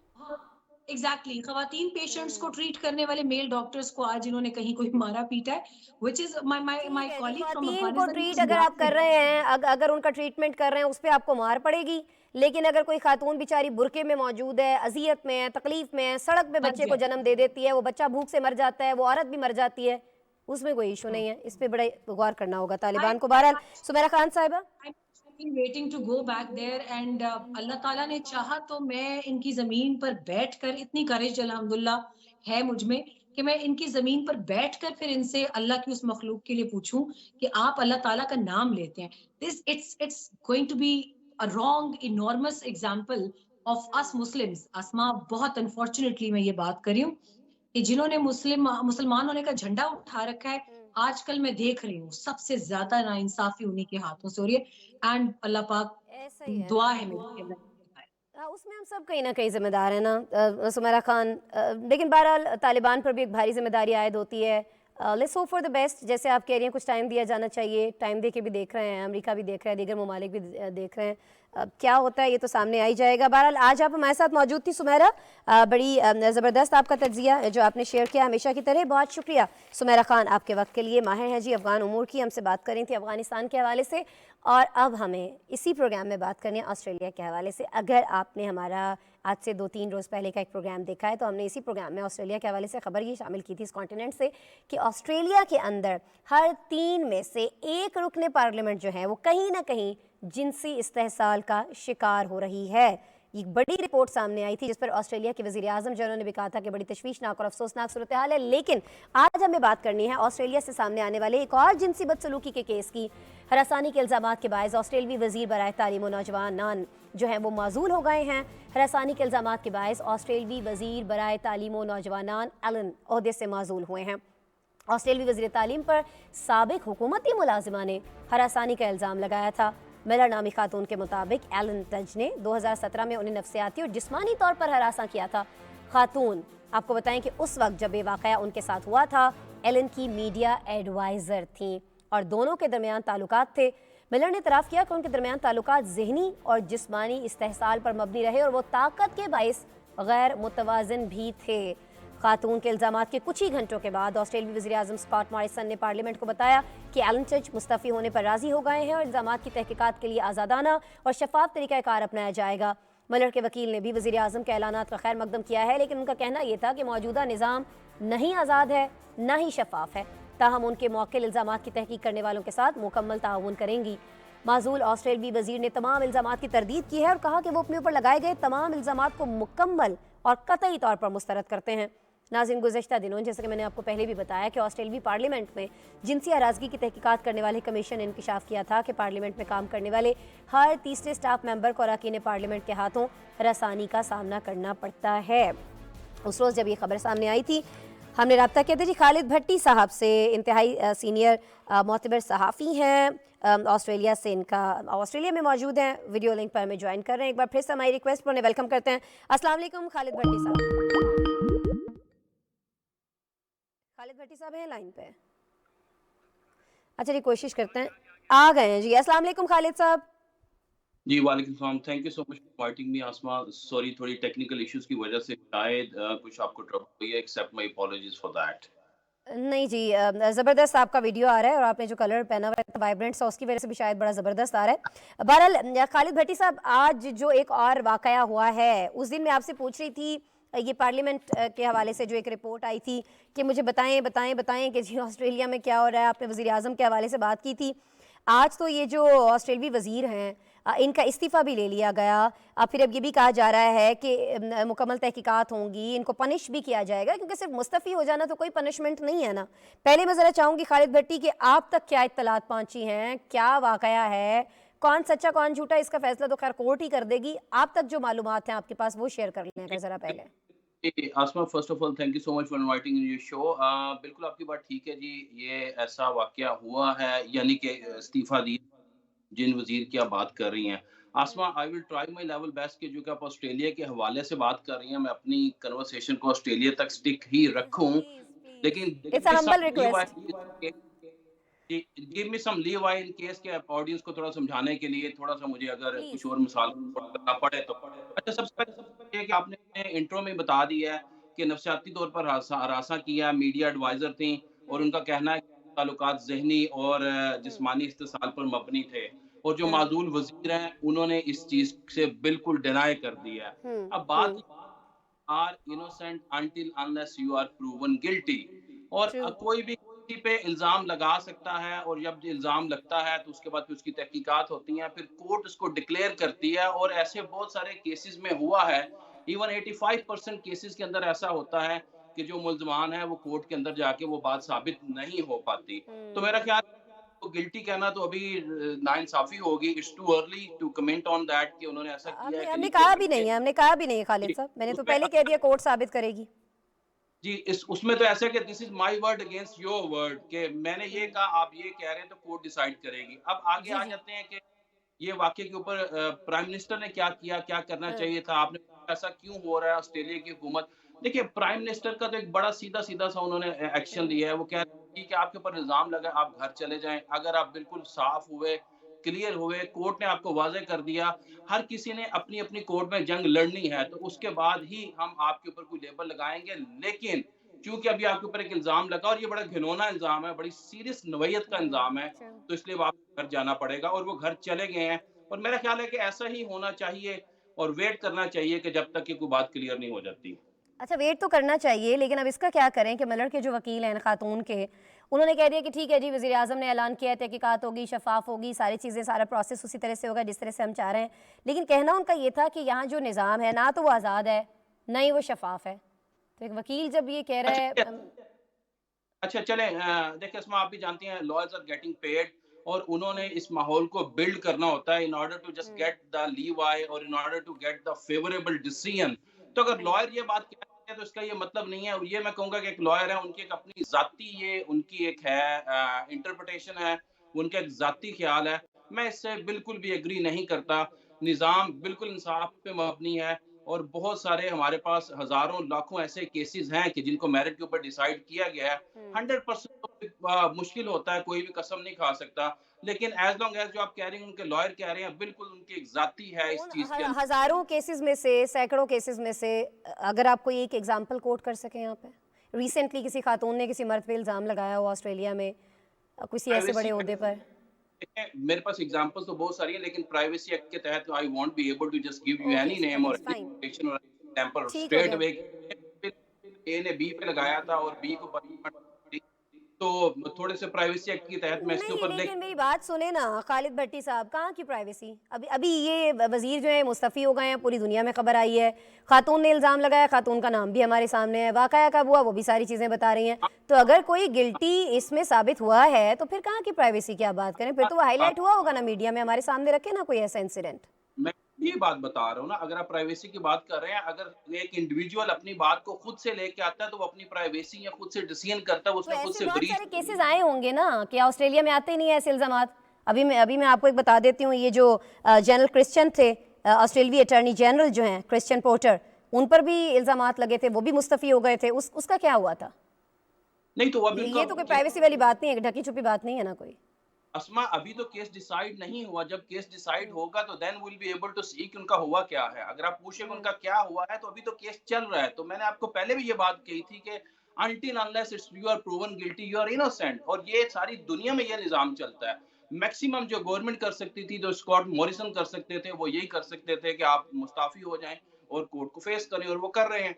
एग्जैक्टली, खवातीन पेशेंट्स को ट्रीट करने वाले मेल डॉक्टर्स को आज इन्होंने कहीं कोई मारा पीटा है, व्हिच इज माय माय ठीक माय है जी, कॉलीग फ्रॉम ख्वातीन को अफगानिस्तान ट्रीट was अगर आप कर laughing। रहे हैं, अगर उनका ट्रीटमेंट कर रहे हैं, उस पर आपको मार पड़ेगी। लेकिन अगर कोई खातून बेचारी बुरके में मौजूद है, अजियत में है, तकलीफ में है, सड़क पे मर बच्चे को जाए। जन्म दे देती है, वो बच्चा भूख से मर जाता है, वो औरत भी मर जाती है, उसमें कोई इशू नहीं है। इस पे बड़ा गौर करना होगा I तालिबान को। बहरहाल सुमेरा खान साहिबा, I'm waiting to go back there and अल्लाह ताला ने चाहा तो मैं इनकी जमीन पर बैठकर, इतनी करेज अल्हम्दुलिल्लाह है मुझ में कि मैं इनकी जमीन पर बैठकर फिर इनसे अल्लाह की उस मखलूक के लिए पूछूं कि आप अल्लाह ताला का नाम लेते हैं। This it's going to be a wrong enormous example of us Muslims. Asma, बहुत अनफॉर्चुनेटली मैं ये बात कर रही हूँ कि जिन्होंने मुसलमान होने का झंडा उठा रखा है, आजकल मैं देख रही हूँ सबसे ज्यादा नाइंसाफी उन्हीं के हाथों से हो रही है। एंड अल्लाह पाक, ऐसा ही है दुआ ना। है मेरी कि अल्लाह करे। उसमें हम सब कहीं ना कहीं जिम्मेदार हैं ना, सुमेरा खान। लेकिन बहरहाल तालिबान पर भी एक भारी जिम्मेदारी आयद होती है। Let's hope for the best. जैसे आप कह रही हैं, कुछ टाइम दिया जाना चाहिए, टाइम दे के भी देख रहे हैं, अमेरिका भी देख रहा है, दीगर ममालिक भी देख रहे हैं। क्या होता है ये तो सामने आ ही जाएगा। बहरहाल आज आप हमारे साथ मौजूद थी सुमेरा, बड़ी ज़बरदस्त आपका तज्जिया जो आपने शेयर किया, हमेशा की तरह बहुत शुक्रिया सुमेरा खान आपके वक्त के लिए। माहिर है जी अफ़गान उमूर की, हमसे बात कर रही थी अफ़गानिस्तान के हवाले से। और अब हमें इसी प्रोग्राम में बात करनी है ऑस्ट्रेलिया के हवाले से। अगर आपने हमारा आज से 2-3 रोज़ पहले का एक प्रोग्राम देखा है तो हमने इसी प्रोग्राम में ऑस्ट्रेलिया के हवाले से खबर ये शामिल की थी इस कॉन्टिनेंट से कि ऑस्ट्रेलिया के अंदर हर 3 में से 1 रुकने पार्लियामेंट जो है वो कहीं ना कहीं जिनसी इस्तेहसाल का शिकार हो रही है। एक बड़ी रिपोर्ट सामने आई थी जिस पर ऑस्ट्रेलिया के वज़ीर आज़म जो उन्होंने भी कहा था कि बड़ी तशवीशनाक और अफसोसनाक सूरत हाल है। लेकिन आज हमें बात करनी है ऑस्ट्रेलिया से सामने आने वाले एक और जिनसी बदसलूकी के केस की। हरासानी के इल्ज़ामात के बायस ऑस्ट्रेलवी वज़ीर बराए तालीम व नौजवानान जो हैं वो माजूल हो गए हैं। हरासानी के इल्ज़ामात के बायस ऑस्ट्रेलवी वज़ीर बराए तालीम व नौजवानान एलन ओहदे से माजूल हुए हैं। ऑस्ट्रेलवी वज़ीर तालीम पर साबिक हुकूमती मुलाजिमा ने हरासानी का इल्ज़ाम लगाया था। मिलर नामी खातून के मुताबिक एलन टज ने 2017 में उन्हें नफ्सियाती और जिस्मानी तौर पर हरासा किया था। खातून, आपको बताएं कि उस वक्त जब ये वाक़या उनके साथ हुआ था, एलन की मीडिया एडवाइज़र थी और दोनों के दरमियान ताल्लुकात थे। मिलर ने इतराफ़ किया कि उनके दरमियान ताल्लुकात ज़हनी और जिस्मानी इस्तेहसाल पर मबनी रहे और वो ताकत के बाइस गैर मुतवाज़िन भी थे। खातून के इल्ज़ामात के कुछ ही घंटों के बाद ऑस्ट्रेलियाई वज़ीर आज़म स्कॉट मॉरिसन ने पार्लियामेंट को बताया कि एलन टज मुस्तफ़ी होने पर राज़ी हो गए हैं और इल्ज़ामात की तहकीकात के लिए आज़ादाना और शफाफ तरीक़ाकार अपनाया जाएगा। मिलर के वकील ने भी वज़ीर आज़म के ऐलानात का खैर मकदम किया है, लेकिन उनका कहना यह था कि मौजूदा निज़ाम नहीं आज़ाद है, ना ही शफाफ है। ताहम उनके मौक़िल इल्ज़ामात की तहकीक करने वालों के साथ मुकम्मल ताउन करेंगी। माजूल ऑस्ट्रेलवी वज़ीर ने तमाम इल्ज़ामात की तरदीद की है और कहा कि वो अपने ऊपर लगाए गए तमाम इल्ज़ामात को मुकम्मल और कतई तौर पर मुस्तरद करते हैं। नाज़रीन, गुज़श्ता दिनों जैसे कि मैंने आपको पहले भी बताया कि ऑस्ट्रेलवी पार्लियामेंट में जिनसी हरासगी की तहकीकात करने वाले कमीशन ने इंकशाफ किया था कि पार्लियामेंट में काम करने वाले हर तीसरे स्टाफ मेंबर को अरकान पार्लियामेंट के हाथों रसानी का सामना करना पड़ता है। उस रोज़ जब ये खबर सामने आई थी, हमने रब्ता किया था जी खालिद भट्टी साहब से। इंतहाई सीनियर मोतबर सहाफ़ी हैं ऑस्ट्रेलिया से, इनका ऑस्ट्रेलिया में मौजूद हैं, वीडियो लिंक पर हमें ज्वाइन कर रहे हैं। एक बार फिर से हमारी रिक्वेस्ट पर उन्हें वेलकम करते हैं। अस्सलाम वालेकुम खालिद भट्टी साहब। खालिद भट्टी साहब हैं लाइन पे? अच्छा जी, कोशिश करते हैं। आ गए हैं जी। अस्सलाम वालेकुम खालिद साहब। जी, वालेकुम सलाम। Thank you so much for inviting me Asma. Sorry थोड़ी टेक्निकल इश्यूज़ की वजह से शायद कुछ आपको ट्रबल हुई है, accept my apologies for that. नहीं जी, ज़बरदस्त आपका वीडियो आ रहा है और आपने जो कलर पहना हुआ है वाइब्रेंट सा, उसकी वजह से भी शायद बड़ा ज़बरदस्त आ रहा है। बहरहाल खालिद भट्टी साहब, आज जो एक और वाकया हुआ है, उस दिन मैं आपसे पूछ रही थी ये पार्लियामेंट के हवाले से जो एक रिपोर्ट आई थी कि मुझे बताएं बताएं बताएं कि जी ऑस्ट्रेलिया में क्या हो रहा है। आपने वज़ीर आज़म के हवाले से बात की थी। आज तो ये जो ऑस्ट्रेलवी वज़ीर हैं, इनका इस्तीफ़ा भी ले लिया गया। फिर अब ये भी कहा जा रहा है कि मुकम्मल तहकीकात होंगी, इनको पनिश भी किया जाएगा, क्योंकि सिर्फ मुस्तफ़ी हो जाना तो कोई पनिशमेंट नहीं है ना। पहले मैं ज़रा चाहूँगी खालिद भट्टी कि आप तक क्या इत्तलात पहुँची हैं, क्या वाक़या है, कौन सच्चा कौन झूठा, इसका फैसला तो खैर कोर्ट ही कर देगी। आप तक जो मालूमात हैं आपके पास, वो शेयर कर लें अगर ज़रा पहले। Asma, first of all thank you so much for inviting in your show. बिल्कुल आपकी बात ठीक है जी, ये ऐसा वाक़या हुआ है, यानी कि इस्तीफ़ा दिया जिन वज़ीर की आप बात कर रही हैं। Asma, I will try my level best कि जो कि आप ऑस्ट्रेलिया के हवाले से बात कर रही हैं, मैं अपनी कन्वर्सेशन को ऑस्ट्रेलिया तक स्टिक ही रखूँ। प्लीज़ लेकिन please, it's a humble request. Give me some leeway in case के ऑडियंस को थोड़ा समझाने के लिए थोड़ा-सा मुझे अगर प्लीज़। कुछ और मिसाल करना पड़े तो। अच्छा, सबसे पहले ये कि आपने अपने इंट्रो में बता दिया है कि नफसियाती तौर पर हरासा किया, मीडिया एडवाइज़र थीं और उनका कहना है कि ताल्लुकात ज़हनी और जिस्मानी इस्तिसाल पर मबनी थे और जो हाँ। माज़ूल वज़ीर हैं, उन्होंने इस चीज़ से बिल्कुल डिनाई कर दिया है। अब बात are innocent until unless you are proven guilty. और ट्रू। कोई भी किसी पे इल्ज़ाम लगा सकता है और जब इल्ज़ाम लगता है तो उसके बाद फिर उसकी तहकीकात होती हैं, फिर कोर्ट उसको डिक्लेयर करती है और ऐसे बहुत सारे केसेस में हुआ है। इवन 85% केसेस के अंदर ऐसा होता है कि जो मुल्ज़मान है वो कोर्ट के अंदर जाके वो बात साबित नहीं हो पाती। तो मेरा ख्याल तो गिल्टी कहना तो अभी नाइंसाफ़ी होगी। It's too early to comment on that कि उन्होंने ऐसा किया है हमने कि हमने नहीं कहा किया, भी नहीं क्योंकि है, हमने कहा भी नहीं है खालिद जी, साहब, मैंने तो उसमें पहले कह दिया कोर्ट साबित करेगी। जी, इस उसमें तो ऐसा है कि this is my word against your word, कि मैंने ये कहा, आप ये कह रहे हैं, तो कोर्ट डिसाइड करेगी। अब आगे जी आ जी। जाते हैं कि ये वाक़ये के ऊपर प्राइम मिनिस्टर ने क्या किया, क्या करना हाँ। चाहिए था, आपने ऐसा क्यों हो रहा है ऑस्ट्रेलिया की हुकूमत। देखिए, प्राइम मिनिस्टर का तो एक बड़ा सीधा-सीधा सा उन्होंने एक्शन लिया है। वो कह रहे हैं कि आपके ऊपर इल्ज़ाम लगा, आप घर चले जाएँ। अगर आप बिल्कुल साफ़ हुए, क्लियर हुए, कोर्ट ने आपको वाज़ेह कर दिया, हर किसी ने अपनी-अपनी कोर्ट में जंग लड़नी है, तो उसके बाद ही हम आपके ऊपर कोई लेबल लगाएँगे। लेकिन चूँकि अभी आपके ऊपर एक इल्ज़ाम लगा और ये बड़ा घिनौना इल्ज़ाम है, बड़ी सीरियस नौइयत का इल्ज़ाम है, True. तो इसलिए वापस घर जाना पड़ेगा और वो घर चले गए हैं। और मेरा ख़्याल है कि ऐसा ही होना चाहिए और वेट करना चाहिए कि जब तक कि कोई बात क्लियर नहीं हो जाती। अच्छा, वेट तो करना चाहिए, लेकिन अब इसका क्या करें कि मलड़ के जो वकील हैं खातून के, उन्होंने कह दिया कि ठीक है जी, वज़ीर आज़म ने ऐलान किया है तहकीकात होगी, शफाफ होगी, सारी चीज़ें, सारा प्रोसेस उसी तरह से होगा जिस तरह से हम चाह रहे हैं। लेकिन कहना उनका ये था कि यहाँ जो निज़ाम है ना तो वो आज़ाद है, ना ही वो शफाफ है। तो एक वकील जब ये कह रहा है अच्छा अच्छा, चलें, देखिए अस्मा, आप भी जानती हैं लॉयर्स आर गेटिंग पेड और उन्होंने इस माहौल को बिल्ड करना होता है in order to just get the leeway और in order to get the favourable decision. तो अगर लॉयर ये बात कह रहे हैं तो इसका ये मतलब नहीं है, और ये मैं कहूँगा कि एक लॉयर है, उनकी एक अपनी ज़ाती ये उनकी एक है इंटरप्रिटेशन है, उनका एक ज़ाती ख्याल है। मैं इससे बिल्कुल भी एग्री नहीं करता। निज़ाम बिल्कुल इंसाफ पे मबनी है और बहुत सारे हमारे पास हज़ारों लाखों ऐसे केसेस हैं कि जिनको मेरिट के ऊपर डिसाइड किया गया है। 100% तो मुश्किल होता है, कोई भी कसम नहीं खा सकता। लेकिन एज़ लॉन्ग एज़ जो आप कह रही हैं, उनके लॉयर कह रहे हैं, बिल्कुल उनकी एक ज़ाती है इस उन चीज़ के अंदर। हज़ारों केसेस में से, सैकड़ों केसेस में से, अगर आप कोई एक एग्जांपल कोट कर सकें यहाँ पे, रिसेंटली किसी खातून ने किसी मर्द पे इल्ज़ाम लगाया हो ऑस्ट्रेलिया में, किसी ऐसे बड़े प्राइवेसी ओहदे पर। मेरे पास एग्जांपल्स तो बहुत सारी हैं, लेकिन प्राइवेसी एक्ट के तहत I won't be able to just give you okay any name okay, और फाइन, एनी और एग्जांपल ठीक हो स्ट्रेट गया। अवे। ए ने बी पे लगाया था और बी को पनिशमेंट दी, तो थोड़े से प्राइवेसी एक्ट के तहत मैं इसके नहीं, ऊपर लेकिन मेरी बात सुने ना खालिद भट्टी साहब, कहाँ की प्राइवेसी? अभी अभी ये वजीर जो है मुस्तफ़ी हो गए हैं, पूरी दुनिया में खबर आई है, खातून ने इल्ज़ाम लगाया, खातून का नाम भी हमारे सामने है, वाक़या कब हुआ वो भी सारी चीज़ें बता रही हैं। तो अगर कोई गिल्टी इसमें साबित हुआ है तो फिर कहाँ की प्राइवेसी की आप बात करें? फिर तो वो हाईलाइट हुआ होगा ना मीडिया में, हमारे सामने रखे ना कोई ऐसा इंसिडेंट। मैं ये बात बता रहा हूँ ना, अगर आप प्राइवेसी की बात कर रहे हैं, अगर एक इंडिविजुअल अपनी बात को खुद से लेके आता है तो वो अपनी प्राइवेसी या खुद से डिसीजन करता है, तो उसने खुद ऐसे से बहुत ब्रीफ। सारे केसेस आए होंगे ना कि ऑस्ट्रेलिया में आते ही नहीं है ऐसे इल्जामात। अभी मैं आपको एक बता देती हूँ, ये जो जनरल क्रिश्चियन थे, ऑस्ट्रेलियाई अटॉर्नी जनरल जो हैं क्रिश्चियन पोर्टर, उन पर भी इल्जामात लगे थे, वो भी मुस्तफ़ी हो गए थे। उसका क्या हुआ था? नहीं तो अभी ये तो कोई प्राइवेसी वाली बात नहीं है, ढकी छुपी बात नहीं है ना कोई। अस्मा अभी तो केस डिसाइड नहीं हुआ, जब केस डिसाइड होगा तो then will be able to see कि उनका हुआ क्या है। अगर आप पूछेंगे उनका क्या हुआ है तो अभी तो केस चल रहा है। तो मैंने आपको पहले भी ये बात कही थी कि until unless it's you are proven guilty you are innocent, और ये सारी दुनिया में ये निजाम चलता है। मैक्सिमम जो गवर्नमेंट कर सकती थी, जो स्कॉट मॉरिसन कर सकते थे, वो यही कर सकते थे कि आप मुस्ताफी हो जाएं और कोर्ट को फेस करें, और वो कर रहे हैं।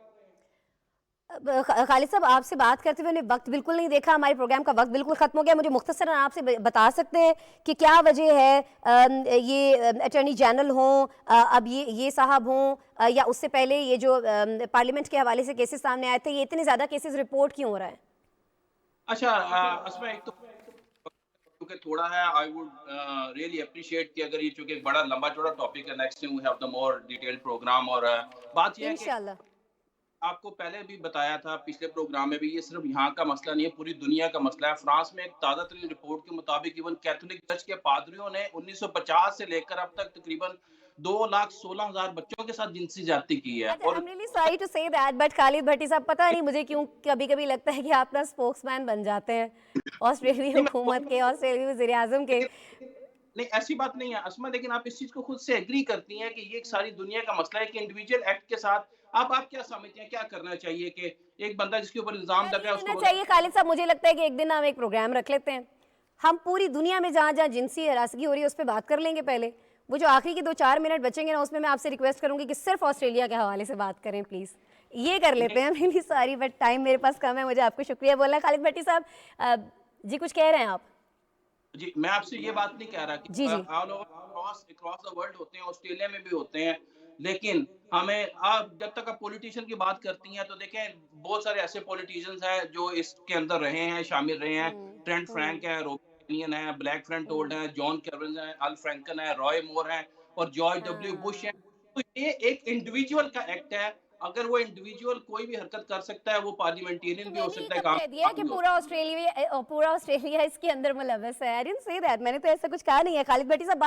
खालिद साहब, आपसे बात करते हुए वक्त बिल्कुल नहीं देखा, हमारे प्रोग्राम का वक्त बिल्कुल खत्म हो गया। मुझे मुख्तसरन आपसे बता सकते हैं कि क्या वजह है ये अटॉर्नी जनरल हों, अब ये साहब हों, या उससे पहले ये जो पार्लियामेंट के हवाले से केसेस सामने आए थे, ये इतने ज़्यादा केसेस रिपोर्ट क्यों हो रहा है? अच्छा, असमा एक तो क्योंकि थोड़ा है, आई वुड रियली अप्रिशिएट कि अगर ये चूंकि एक बड़ा लंबा चौड़ा टॉपिक है, next time we have the more detailed programme. और बात यह है कि इंशाल्लाह। आपको पहले भी बताया था पिछले प्रोग्राम में भी, ये सिर्फ यहाँ का मसला नहीं है, पूरी दुनिया का मसला है। फ्रांस में एक ताज़ा तरीन रिपोर्ट के मुताबिक इवन कैथोलिक चर्च के पादरियों ने 1950 से लेकर अब तक तकरीबन 2,16,000 बच्चों के साथ जिनसी ज्यादती की है। अच्छा, I'm really sorry to say that, but Khalid भट्टी साहब, पता नहीं मुझे क्यों कभी-कभी लगता है कि आप ना स्पोक्समैन बन जाते हैं ऑस्ट्रेलियाई हुकूमत के, ऑस्ट्रेलियाई वज़ीर-ए-आज़म के। नहीं, ऐसी बात नहीं है अस्मा, लेकिन आप इस चीज को खुद से एग्री करती हैं कि ये एक सारी दुनिया का मसला है कि इंडिविजुअल एक्ट के साथ आप क्या समझते हैं, क्या करना चाहिए कि एक बंदा जिसके ऊपर इल्जाम लगा है करना उसको चाहिए खालिद साहब। मुझे लगता है कि एक दिन हम एक प्रोग्राम रख लेते हैं, हम पूरी दुनिया में जहाँ जहाँ जिनसी हरासगी हो रही है उस पर बात कर लेंगे पहले। वो जो आखिरी के 2-4 मिनट बचेंगे ना, उसमें मैं आपसे रिक्वेस्ट करूंगी कि सिर्फ ऑस्ट्रेलिया के हवाले से बात करें प्लीज़। ये कर लेते हैं। रियली सॉरी बट टाइम मेरे पास कम है, मुझे आपको शुक्रिया बोलना है। खालिद भट्टी साहब, जी कुछ कह रहे हैं आप? जी, मैं आपसे ये बात नहीं कह रहा कि जी जी। All over across the world होते हैं, ऑस्ट्रेलिया में भी होते हैं, लेकिन हमें आप जब तक आप पॉलिटिशियन की बात करती हैं तो देखें बहुत सारे ऐसे पॉलिटिशियंस हैं जो इसके अंदर रहे हैं, शामिल रहे हैं। ट्रेंट फ्रैंक है, रोबिन है, ब्लैक फ्रंटोल्ड है, जॉन केविन है, अल फ्रैंकन है, रॉय मोर है और जॉर्ज डब्ल्यू बुश है। तो ये एक इंडिविजुअल का एक्ट है। अगर वो इंडिविजुअल कोई भी हरकत कर सकता है, वो पार्लियामेंटेरियन भी हो मैंने ये सकता है, कब कह दिया कि पूरा ऑस्ट्रेलिया इसके अंदर मुलव्वस है? आई डिडंट से दैट, मैंने तो ऐसा कुछ कहा नहीं है। खालिद भट्टी साहब,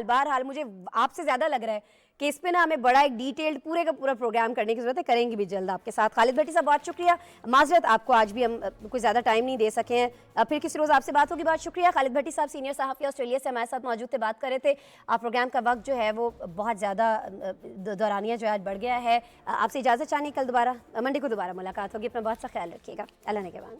बहरहाल मुझे आपसे ज्यादा लग रहा है कि इस पे ना हमें बड़ा एक डिटेल्ड पूरे का पूरा प्रोग्राम करने की जरूरत है, करेंगे भी जल्द आपके साथ। खालिद भट्टी साहब, बहुत शुक्रिया। माजरत आपको आज भी हम कुछ ज़्यादा टाइम नहीं दे सके हैं, फिर किसी रोज़ आपसे बात होगी। बहुत शुक्रिया। खालिद भट्टी साहब सीनियर सहाफ़ी ऑस्ट्रेलिया से हमारे साथ मौजूद थे, बात कर रहे थे। प्रोग्राम का वक्त जो है वो बहुत ज़्यादा दौरानिया जो आज बढ़ गया है। आपसे इजाज़त चाहनी, कल दोबारा मंडे को दोबारा मुलाकात होगी। अपना बहुत सा ख्याल रखिएगा। अल्लाह ने के बाद।